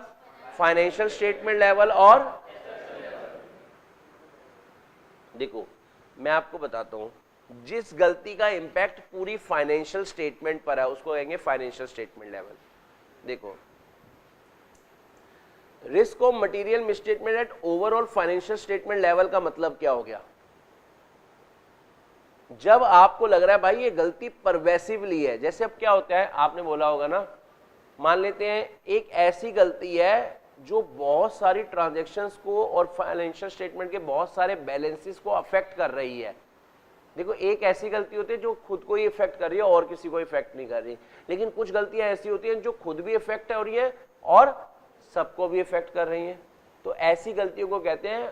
फाइनेंशियल स्टेटमेंट लेवल और, देखो मैं आपको बताता हूं, जिस गलती का इंपैक्ट पूरी फाइनेंशियल स्टेटमेंट पर है उसको कहेंगे फाइनेंशियल स्टेटमेंट लेवल। देखो, risk of material misstatement at overall financial statement level का मतलब क्या हो गया? जब आपको लग रहा है भाई ये गलती परवेसिवली है। जैसे अब क्या होता है, आपने बोला होगा ना, मान लेते हैं एक ऐसी गलती है जो बहुत सारी ट्रांजैक्शंस को और फाइनेंशियल स्टेटमेंट के बहुत सारे बैलेंसेस को अफेक्ट कर रही है। देखो, एक ऐसी गलती होती है जो खुद को ही इफेक्ट कर रही है और किसी को इफेक्ट नहीं कर रही, लेकिन कुछ गलतियां ऐसी होती हैं जो खुद भी इफेक्ट हो रही है और सबको भी इफेक्ट कर रही हैं। तो ऐसी गलतियों को कहते हैं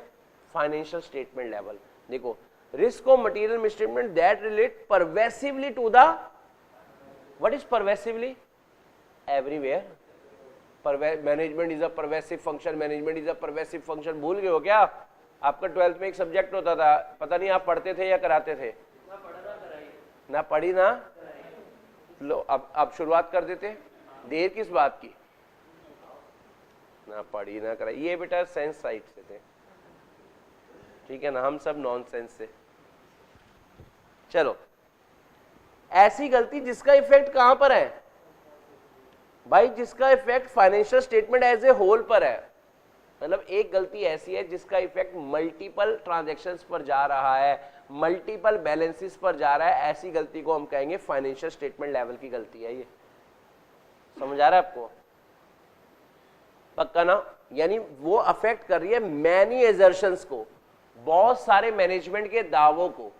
फाइनेंशियल स्टेटमेंट लेवल। देखो, risk of material misstatement that relate pervasively to the, what is pervasively? Everywhere. Management is a pervasive function, management is a pervasive function. भूल गए हो क्या? आपका 12th में एक सब्जेक्ट होता था, पता नहीं आप पढ़ते थे या कराते थे? ना पढ़ी ना। लो अब शुरुआत कर देते। देर किस बात की? ना पढ़ी ना कराई। ये बेटा सेंस साइड से थे, ठीक है ना, हम सब नॉन सेंस से। चलो, ऐसी गलती जिसका इफेक्ट कहां पर है भाई? जिसका effect financial statement as a whole पर है। मतलब एक गलती ऐसी है जिसका इफेक्ट मल्टीपल ट्रांजैक्शंस पर जा रहा है, मल्टीपल बैलेंसेस पर जा रहा है, ऐसी गलती को हम कहेंगे फाइनेंशियल स्टेटमेंट लेवल की गलती है। ये समझ आ रहा है आपको? पक्का ना? यानी वो अफेक्ट कर रही है मैनी एजर्शंस को, बहुत सारे मैनेजमेंट के दावों को।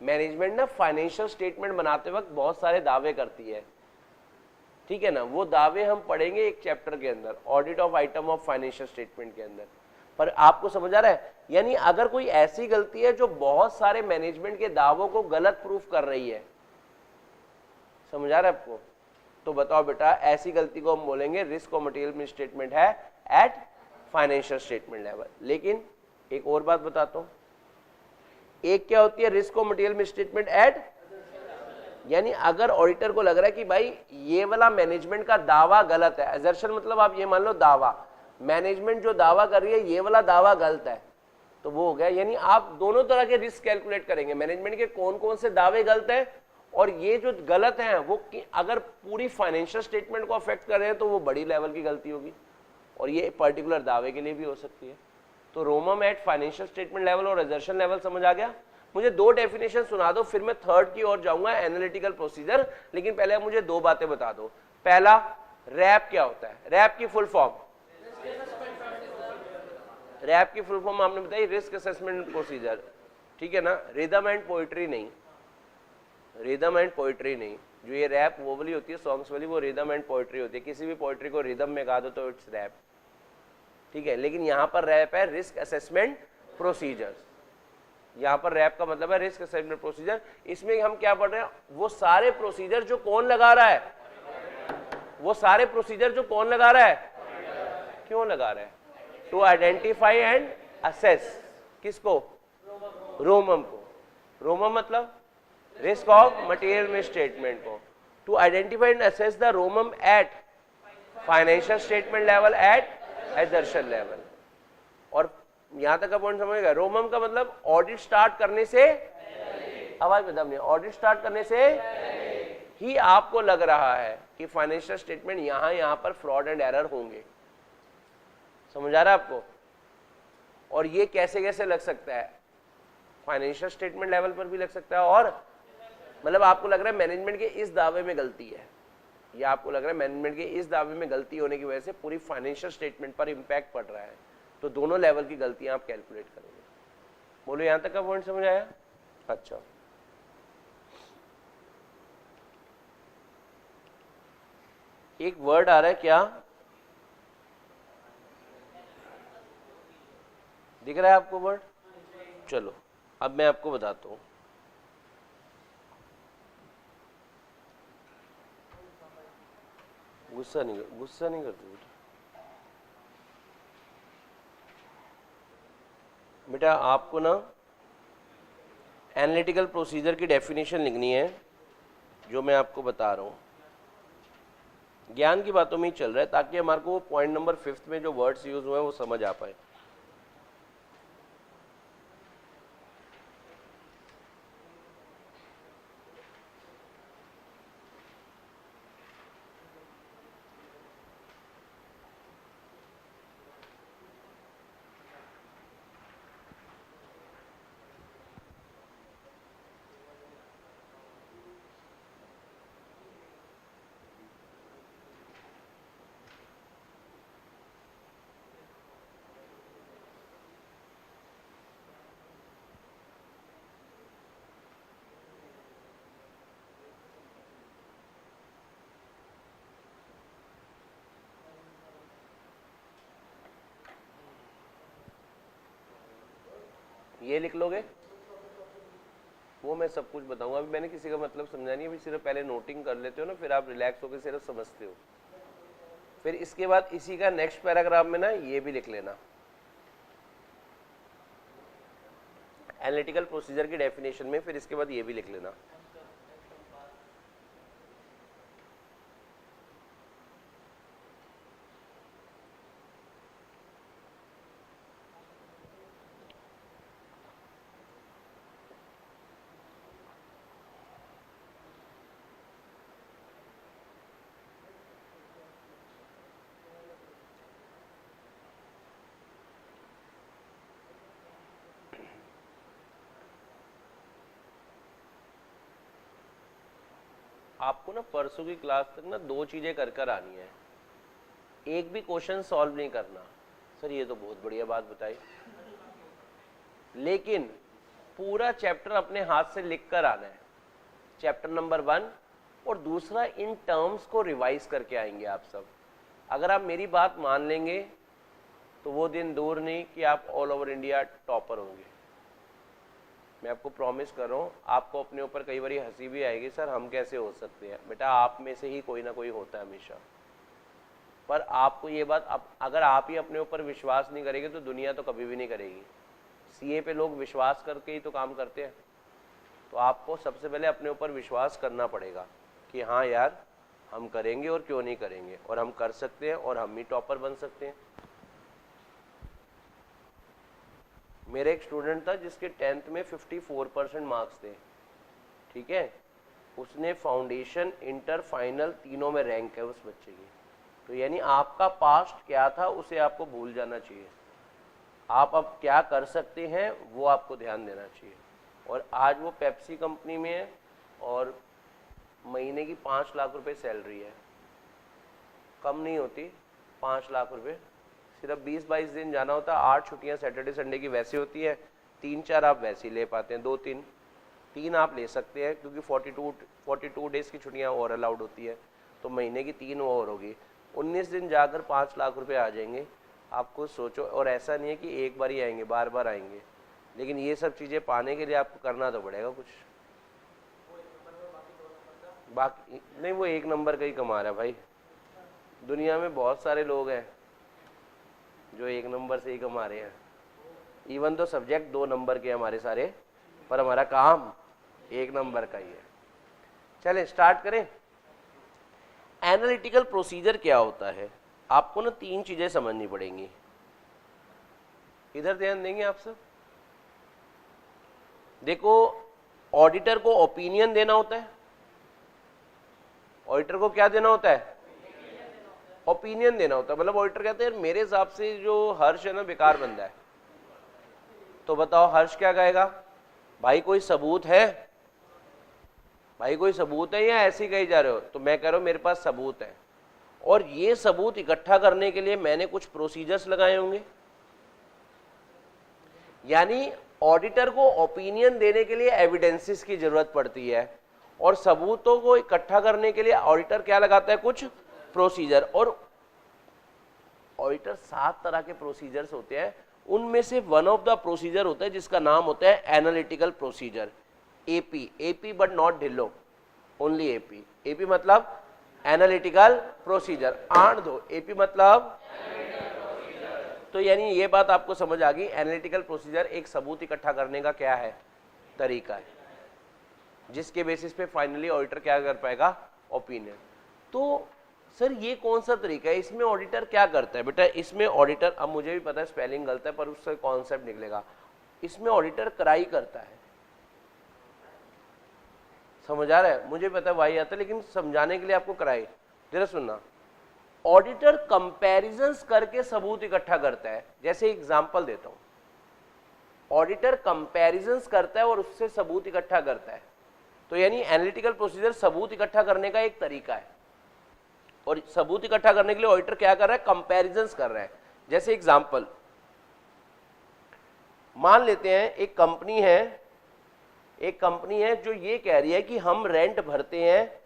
मैनेजमेंट ना फाइनेंशियल स्टेटमेंट बनाते वक्त बहुत सारे दावे करती है, ठीक है ना। वो दावे हम पढ़ेंगे एक चैप्टर के अंदर, audit of item of financial statement के अंदर। पर आपको समझ आ रहा है? यानी अगर कोई ऐसी गलती है जो बहुत सारे मैनेजमेंट के दावों को गलत प्रूफ कर रही है, समझ आ रहा है आपको? तो बताओ बेटा, ऐसी गलती को हम बोलेंगे रिस्क और मटेरियल मिसस्टेटमेंट है एट फाइनेंशियल स्टेटमेंट लेवल। लेकिन एक और बात बताता हूं, एक क्या होती है रिस्क और मटेरियल मिसस्टेटमेंट एट, यानी अगर ऑडिटर को लग रहा है कि भाई ये वाला मैनेजमेंट का दावा गलत है, असर्शन मतलब आप ये मान लो दावा, मैनेजमेंट जो दावा कर रही है ये वाला दावा गलत है, तो वो हो गया। यानी आप दोनों तरह के रिस्क कैलकुलेट करेंगे, मैनेजमेंट के कौन कौन से दावे गलत हैं और ये जो गलत हैं वो अगर पूरी फाइनेंशियल स्टेटमेंट को अफेक्ट कर रहे हैं तो वो बड़ी लेवल की गलती होगी, और ये पर्टिकुलर दावे के लिए भी हो सकती है। तो ROMM at financial statement level और असर्शन लेवल समझ आ गया? मुझे दो डेफिनेशन सुना दो, फिर मैं थर्ड की ओर जाऊंगा, एनालिटिकल प्रोसीजर। लेकिन पहले मुझे दो बातें बता दो। पहला, रैप क्या होता है? रैप की फुल फॉर्म, रैप की फुल फॉर्म आपने बताई, रिस्क असेसमेंट प्रोसीजर, ठीक है ना। रिदम एंड पोइट्री नहीं, रिदम एंड पोइट्री नहीं। जो ये रैप वो वाली होती है सॉन्ग्स वाली, वो रिदम एंड पोइट्री होती है। किसी भी पोइट्री को रिदम में गा दो तो इट्स रैप, ठीक है। लेकिन यहां पर रैप है रिस्क असेसमेंट प्रोसीजर्स। यहां पर रैप का मतलब है रिस्क असेसमेंट प्रोसीजर। इसमें हम क्या पढ़ रहे हैं? वो सारे प्रोसीजर जो कौन लगा रहा है, वो सारे प्रोसीजर जो कौन लगा रहा है, क्यों लगा रहा है? टू आइडेंटिफाई एंड असेस, किसको? रोमम को। रोमम मतलब रिस्क ऑफ मटेरियल मिसस्टेटमेंट को। To identify and assess the ROMM at financial statement level at assertion level. और यहां तक का पॉइंट समझेगा? रोमम का मतलब ऑडिट स्टार्ट करने से, आवाज बदम नहीं, ऑडिट स्टार्ट करने से ही आपको लग रहा है कि फाइनेंशियल स्टेटमेंट यहां पर फ्रॉड एंड एरर होंगे। समझ आ रहा है आपको? और ये कैसे कैसे लग सकता है? फाइनेंशियल स्टेटमेंट लेवल पर भी लग सकता है, और मतलब आपको लग रहा है मैनेजमेंट के इस दावे में गलती है, या आपको लग रहा है मैनेजमेंट के इस दावे में गलती होने की वजह से पूरी फाइनेंशियल स्टेटमेंट पर इंपैक्ट पड़ रहा है, तो दोनों लेवल की गलतियां आप कैलकुलेट करेंगे। बोलो यहां तक का पॉइंट समझ आया? अच्छा, एक वर्ड आ रहा है, क्या दिख रहा है आपको वर्ड? चलो अब मैं आपको बताता हूं। गुस्सा नहीं करते बेटा, आपको ना एनालिटिकल प्रोसीजर की डेफिनेशन लिखनी है, जो मैं आपको बता रहा हूं। ज्ञान की बातों में ही चल रहा है, ताकि हमारे को पॉइंट नंबर 5 में जो वर्ड्स यूज हुए हैं वो समझ आ पाए। ये लिख लोगे, वो मैं सब कुछ बताऊंगा। अभी मैंने किसी का मतलब समझा नहीं, अभी सिर्फ पहले नोटिंग कर लेते हो ना, फिर आप रिलैक्स होकर सिर्फ समझते हो। फिर इसके बाद इसी का नेक्स्ट पैराग्राफ में ना ये भी लिख लेना, एनालिटिकल प्रोसीजर की डेफिनेशन में, फिर इसके बाद ये भी लिख लेना। आपको ना परसों की क्लास तक ना 2 चीजें कर कर आनी है। एक भी क्वेश्चन सॉल्व नहीं करना। सर ये तो बहुत बढ़िया बात बताई, लेकिन पूरा चैप्टर अपने हाथ से लिख कर आना है, चैप्टर नंबर 1। और दूसरा, इन टर्म्स को रिवाइज करके आएंगे आप सब। अगर आप मेरी बात मान लेंगे तो वो दिन दूर नहीं कि आप ऑल ओवर इंडिया टॉपर होंगे। मैं आपको प्रॉमिस कर रहा हूँ। आपको अपने ऊपर कई बार हंसी भी आएगी, सर हम कैसे हो सकते हैं। बेटा, आप में से ही कोई ना कोई होता है हमेशा। पर आपको ये बात, अगर आप ही अपने ऊपर विश्वास नहीं करेंगे तो दुनिया तो कभी भी नहीं करेगी। सीए पे लोग विश्वास करके ही तो काम करते हैं। तो आपको सबसे पहले अपने ऊपर विश्वास करना पड़ेगा कि हाँ यार, हम करेंगे और क्यों नहीं करेंगे, और हम कर सकते हैं, और हम ही टॉपर बन सकते हैं। मेरे एक स्टूडेंट था जिसके 10th में 54% मार्क्स थे, ठीक है। उसने फाउंडेशन, इंटर, फाइनल तीनों में रैंक है उस बच्चे की। तो यानी आपका पास्ट क्या था उसे आपको भूल जाना चाहिए। आप अब क्या कर सकते हैं वो आपको ध्यान देना चाहिए। और आज वो पेप्सी कंपनी में है और महीने की 5 लाख रुपए सैलरी है। कम नहीं होती 5 लाख रुपए। सिर्फ 20-22 दिन जाना होता है। 8 छुट्टियां सैटरडे संडे की वैसी होती है, 3-4 आप वैसे ही ले पाते हैं, 2-3 आप ले सकते हैं, क्योंकि 42 डेज की छुट्टियां और अलाउड होती है। तो महीने की 3 और होगी, 19 दिन जाकर 5 लाख रुपए आ जाएंगे। आपको सोचो, और ऐसा नहीं है कि एक बार ही आएंगे, बार बार आएंगे। लेकिन ये सब चीज़ें पाने के लिए आपको करना तो पड़ेगा कुछ। बाकी नहीं, वो 1 नंबर का ही कमा रहा है भाई। दुनिया में बहुत सारे लोग हैं जो 1 नंबर से ही कमा रहे हैं। इवन तो सब्जेक्ट 2 नंबर के हमारे सारे, पर हमारा काम 1 नंबर का ही है। चलें स्टार्ट करें। एनालिटिकल प्रोसीजर क्या होता है, आपको ना 3 चीजें समझनी पड़ेंगी। इधर ध्यान देंगे आप सब। देखो, ऑडिटर को ओपिनियन देना होता है। ऑडिटर को क्या देना होता है? ओपिनियन देना होता है। मतलब ऑडिटर कहते हैं मेरे हिसाब से जो हर्ष है ना बेकार बंदा है। तो बताओ हर्ष क्या कहेगा? भाई कोई सबूत है? भाई कोई सबूत है या ऐसे ही कही जा रहे हो? तो मैं कह रहा हूं मेरे पास सबूत है, और ये सबूत इकट्ठा करने के लिए मैंने कुछ प्रोसीजर्स लगाए होंगे। यानी ऑडिटर को ओपिनियन देने के लिए एविडेंसेस की जरूरत पड़ती है, और सबूतों को इकट्ठा करने के लिए ऑडिटर क्या लगाता है, कुछ प्रोसीजर। और ऑडिटर 7 तरह के प्रोसीजर्स होते हैं, उनमें से वन ऑफ द प्रोसीजर होता है जिसका नाम होता है analytical procedure, AP. AP but not Dhillon, only AP. AP मतलब एनालिटिकल प्रोसीजर, आंट दो, एपी मतलब। तो यानी ये बात आपको समझ आ गई, एनालिटिकल प्रोसीजर एक सबूत इकट्ठा करने का क्या है, तरीका है, जिसके बेसिस पे फाइनली ऑडिटर क्या कर पाएगा, ओपिनियन। तो सर ये कौन सा तरीका है, इसमें ऑडिटर क्या करता है? बेटा इसमें ऑडिटर, अब मुझे भी पता है स्पेलिंग गलत है पर उससे कॉन्सेप्ट निकलेगा, इसमें ऑडिटर कराई करता है। समझ आ रहा है? मुझे पता है वाई आता है, लेकिन समझाने के लिए आपको कराई। जरा सुनना, ऑडिटर कंपैरिजंस करके सबूत इकट्ठा करता है। जैसे एग्जांपल देता हूं, ऑडिटर कंपैरिजंस करता है और उससे सबूत इकट्ठा करता है। तो यानी एनालिटिकल प्रोसीजर सबूत इकट्ठा करने का एक तरीका है, और सबूत इकट्ठा करने के लिए ऑडिटर क्या कर रहा है, कंपैरिजंस कर रहा है। जैसे एग्जांपल मान लेते हैं, एक कंपनी है जो ये कह रही है कि हम रेंट भरते हैं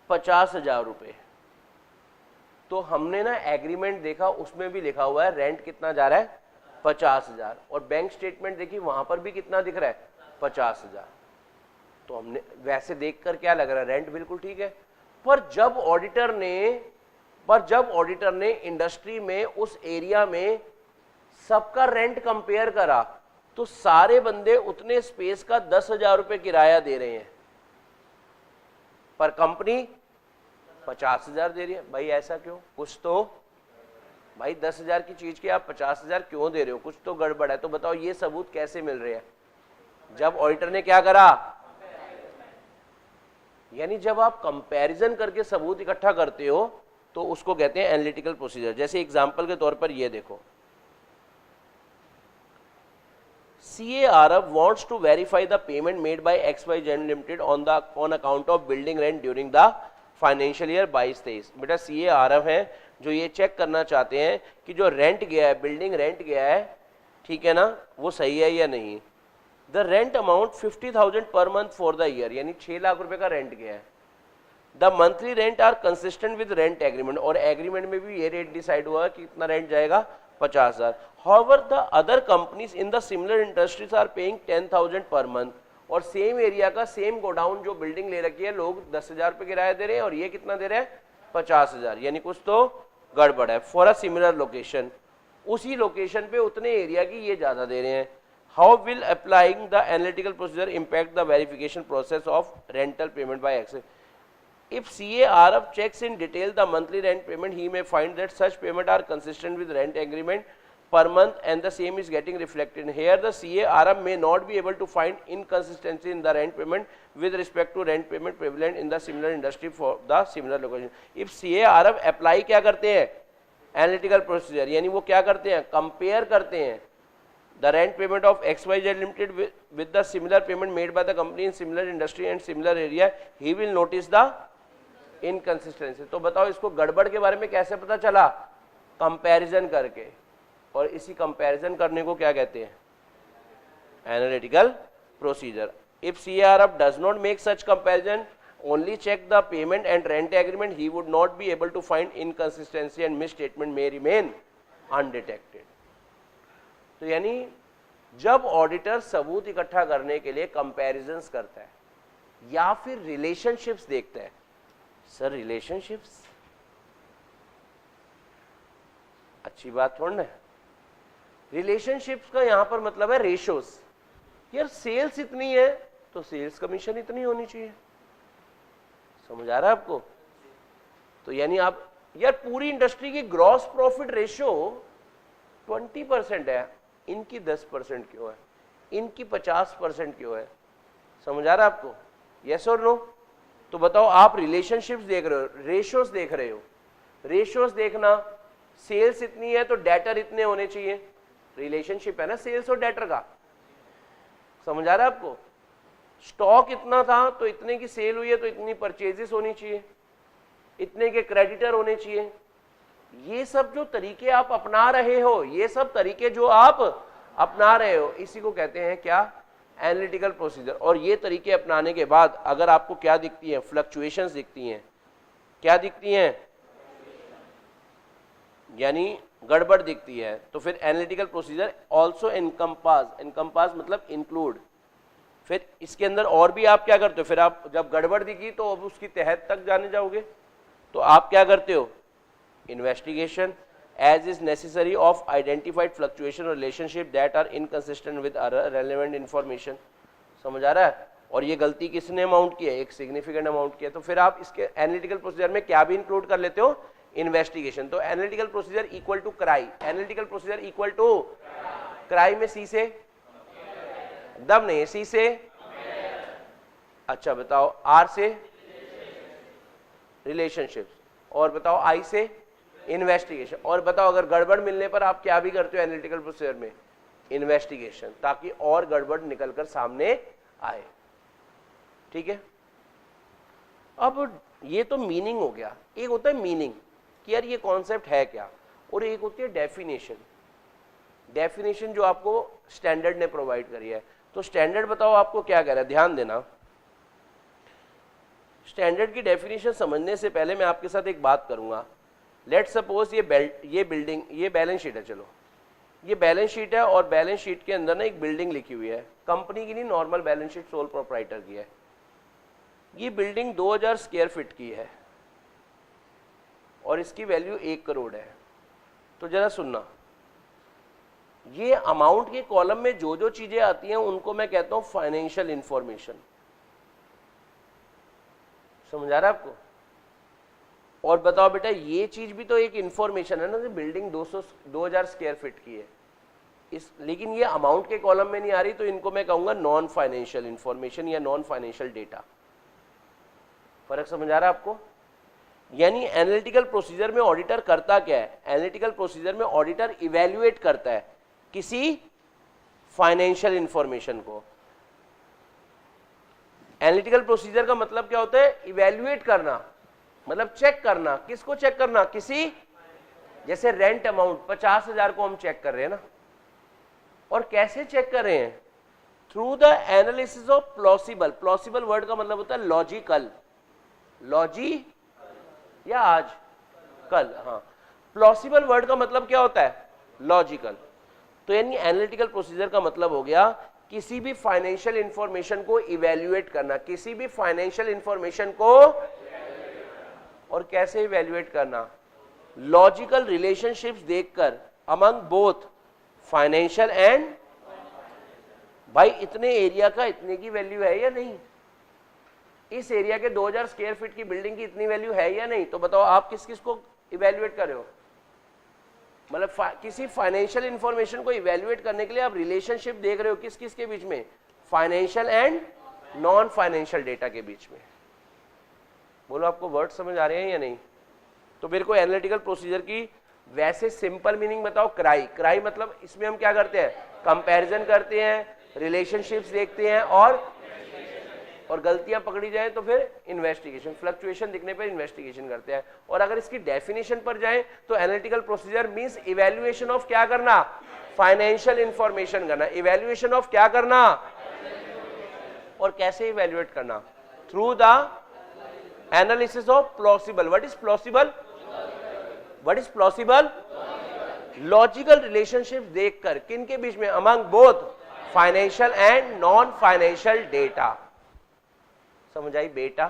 50,000 रुपये। तो हमने ना एग्रीमेंट देखा, उसमें भी लिखा हुआ है रेंट कितना जा रहा है, 50,000, और बैंक स्टेटमेंट देखी, वहां पर भी कितना दिख रहा है, 50,000। तो हमने वैसे देखकर क्या लग रहा है, रेंट बिल्कुल ठीक है। पर जब ऑडिटर ने इंडस्ट्री में उस एरिया में सबका रेंट कंपेयर करा, तो सारे बंदे उतने स्पेस का 10,000 रुपये किराया दे रहे हैं, पर कंपनी 50,000 दे रही है। भाई ऐसा क्यों? कुछ तो, भाई 10,000 की चीज की आप 50,000 क्यों दे रहे हो, कुछ तो गड़बड़ है। तो बताओ ये सबूत कैसे मिल रहे हैं? जब ऑडिटर ने क्या करा, यानी जब आप कंपैरिजन करके सबूत इकट्ठा करते हो तो उसको कहते हैं एनालिटिकल प्रोसीजर। जैसे एग्जांपल के तौर पर ये देखो, CARF wants to verify the payment made by XYZ Limited on account of building rent during the financial year 22-23। बेटा CARF है जो ये चेक करना चाहते हैं कि जो रेंट गया है, बिल्डिंग रेंट गया है, ठीक है ना, वो सही है या नहीं। The rent amount 50,000 per month for the year, यानी 6 लाख रुपए का रेंट गया है। The monthly rent are consistent with rent agreement, और एग्रीमेंट में भी ये रेट डिसाइड हुआ कि कितना रेंट जाएगा, 50,000। However, the other companies in the similar industries are paying 10,000 per month, और सेम एरिया का सेम गोडाउन जो बिल्डिंग ले रखी है, लोग 10,000 रुपये किराया दे रहे हैं और ये कितना दे रहे हैं, 50,000। यानी कुछ तो गड़बड़ है। फॉर अ सिमिलर लोकेशन, उसी लोकेशन पे उतने एरिया की ये ज्यादा दे रहे हैं। How will applying the analytical procedure impact the verification process of rental payment by access? If CARF checks in detail the monthly rent payment, he may find that such payment are consistent with rent agreement per month and the same is getting reflected. Here the CARF may not be able to find inconsistency in the rent payment with respect to rent payment prevalent in the similar industry for the similar location. If CARF apply क्या करते हैं, analytical procedure, यानी वो क्या करते हैं, compare करते हैं the rent payment of XYZ Limited with the similar payment made by the company in similar industry and similar area, he will notice the inconsistency. तो बताओ इसको गड़बड़ के बारे में कैसे पता चला, कंपैरिजन करके, और इसी कंपैरिजन करने को क्या कहते हैं, analytical procedure. If CARF does not make such comparison, only check the payment and rent agreement, he would not be able to find inconsistency and misstatement may remain undetected। तो यानी जब ऑडिटर सबूत इकट्ठा करने के लिए कंपैरिजंस करता है या फिर रिलेशनशिप्स देखता है, सर रिलेशनशिप्स अच्छी बात थोड़ा ना है। रिलेशनशिप्स का यहां पर मतलब है रेशोस। यार सेल्स इतनी है तो सेल्स कमीशन इतनी होनी चाहिए, समझ आ रहा है आपको? तो यानी आप यार पूरी इंडस्ट्री की ग्रॉस प्रॉफिट रेशियो 20% है, इनकी 10% क्यों है, इनकी 50% क्यों है, समझ आ रहा है आपको? यस और नो? तो बताओ आप रिलेशनशिप्स देख रहे हो, रेशियोस देख रहे हो। रेशियोस देखना, सेल्स इतनी है तो डेटर इतने होने चाहिए, रिलेशनशिप है ना सेल्स और डेटर का, समझ आ रहा है आपको? स्टॉक इतना था तो इतने की सेल हुई है तो इतनी परचेजेस होनी चाहिए, इतने के क्रेडिटर होने चाहिए। ये सब जो तरीके आप अपना रहे हो, ये सब तरीके जो आप अपना रहे हो, इसी को कहते हैं क्या, एनालिटिकल प्रोसीजर। और ये तरीके अपनाने के बाद अगर आपको क्या दिखती है, फ्लक्चुएशंस दिखती हैं, क्या दिखती हैं, यानी गड़बड़ दिखती है, तो फिर एनालिटिकल प्रोसीजर ऑल्सो इनकम्पास मतलब इंक्लूड, फिर इसके अंदर और भी आप क्या करते हो, फिर आप जब गड़बड़ दिखी तो अब उसकी तहत तक जाने जाओगे, तो आप क्या करते हो, investigation as is necessary of identified fluctuation relationship that are inconsistent with relevant information. समझ आ रहा है? और ये गलती किसने अमाउंट की है, एक सिग्निफिकेंट अमाउंट की है, तो फिर आप इसके एनालिटिकल प्रोसीजर में क्या भी इंक्लूड कर लेते हो, इन्वेस्टिगेशन। तो analytical procedure equal to cry, analytical procedure equal to cry में सी से दम नहीं है, सी से, अच्छा बताओ, आर से रिलेशनशिप, और बताओ आई से इन्वेस्टिगेशन, और बताओ अगर गड़बड़ मिलने पर आप क्या भी करते हो एनालिटिकल प्रोसीजर में, इन्वेस्टिगेशन, ताकि और गड़बड़ निकलकर सामने आए। ठीक है, अब ये तो मीनिंग हो गया। एक होता है मीनिंग कि यार ये कॉन्सेप्ट है क्या, और एक होती है डेफिनेशन। डेफिनेशन जो आपको स्टैंडर्ड ने प्रोवाइड करी है। तो स्टैंडर्ड बताओ आपको क्या कह रहा है, ध्यान देना। स्टैंडर्ड की डेफिनेशन समझने से पहले मैं आपके साथ एक बात करूंगा। लेट सपोज ये बिल्डिंग, ये बैलेंस शीट है, चलो ये बैलेंस शीट है, और बैलेंस शीट के अंदर ना एक बिल्डिंग लिखी हुई है, कंपनी की नहीं, normal balance sheet sole proprietor की है। ये बिल्डिंग 2000 स्क्वायर फीट की है और इसकी वैल्यू 1 करोड़ है। तो जरा सुनना, ये अमाउंट के कॉलम में जो जो चीजें आती हैं उनको मैं कहता हूं फाइनेंशियल इंफॉर्मेशन। समझ आ रहा है आपको? और बताओ बेटा, ये चीज भी तो एक इंफॉर्मेशन है ना, बिल्डिंग 2000 स्क्वायर फीट की है, लेकिन ये अमाउंट के कॉलम में नहीं आ रही, तो इनको मैं कहूंगा नॉन फाइनेंशियल इंफॉर्मेशन या नॉन फाइनेंशियल डेटा। फर्क समझ आ रहा है आपको? यानी एनालिटिकल प्रोसीजर में ऑडिटर करता क्या है, एनालिटिकल प्रोसीजर में ऑडिटर इवैल्यूएट करता है किसी फाइनेंशियल इंफॉर्मेशन को। एनालिटिकल प्रोसीजर का मतलब क्या होता है, इवैल्यूएट करना, मतलब चेक करना। किसको चेक करना, किसी, जैसे रेंट अमाउंट 50,000 को हम चेक कर रहे हैं ना, और कैसे चेक कर रहे हैं, through the analysis of plausible. Plausible word का मतलब होता है लॉजिकल, लॉजी या आज कल, हाँ, प्लॉसिबल वर्ड का मतलब क्या होता है, लॉजिकल। तो यानी एनालिटिकल प्रोसीजर का मतलब हो गया किसी भी फाइनेंशियल इंफॉर्मेशन को इवैल्यूएट करना, किसी भी फाइनेंशियल इंफॉर्मेशन को, और कैसे इवैल्यूएट करना, लॉजिकल रिलेशनशिप्स देखकर अमंग बोथ फाइनेंशियल एंड, भाई इतने एरिया का इतने की वैल्यू है या नहीं, इस एरिया के 2000 स्क्वायर फीट की बिल्डिंग की इतनी वैल्यू है या नहीं, तो बताओ आप किस किस को इवैल्यूएट कर रहे हो, मतलब किसी फाइनेंशियल इंफॉर्मेशन को इवैल्यूएट करने के लिए आप रिलेशनशिप देख रहे हो किस किस के बीच में, financial and non financial data के बीच में। बोलो आपको वर्ड समझ आ रहे हैं या नहीं? तो मेरे को एनालिटिकल प्रोसीजर की वैसे सिंपल मीनिंग बताओ, क्राई। क्राई मतलब इसमें हम क्या करते हैं, कंपैरिजन करते हैं, रिलेशनशिप्स देखते हैं, और गलतियां पकड़ी जाए तो फिर इन्वेस्टिगेशन, फ्लक्चुएशन दिखने पर इन्वेस्टिगेशन करते हैं। और अगर इसकी डेफिनेशन पर जाएं तो analytical procedure means evaluation of क्या करना, फाइनेंशियल इंफॉर्मेशन करना। इवैल्यूएशन ऑफ क्या करना, और कैसे इवैल्यूएट करना, through the analysis of plausible. What is plausible, what is plausible, logical relationship देखकर किन के बीच में, among both financial and non financial data. समझ आई बेटा?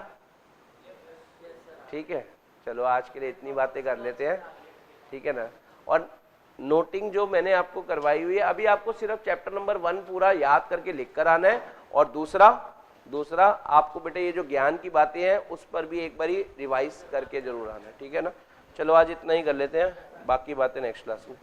ठीक है, चलो आज के लिए इतनी बातें कर लेते हैं, ठीक है ना। और नोटिंग जो मैंने आपको करवाई हुई है, अभी आपको सिर्फ चैप्टर नंबर 1 पूरा याद करके लिख कर आना है, और दूसरा आपको बेटे ये जो ज्ञान की बातें हैं उस पर भी एक बारी रिवाइज करके जरूर आना है, ठीक है ना। चलो आज इतना ही कर लेते हैं, बाकी बातें नेक्स्ट क्लास में।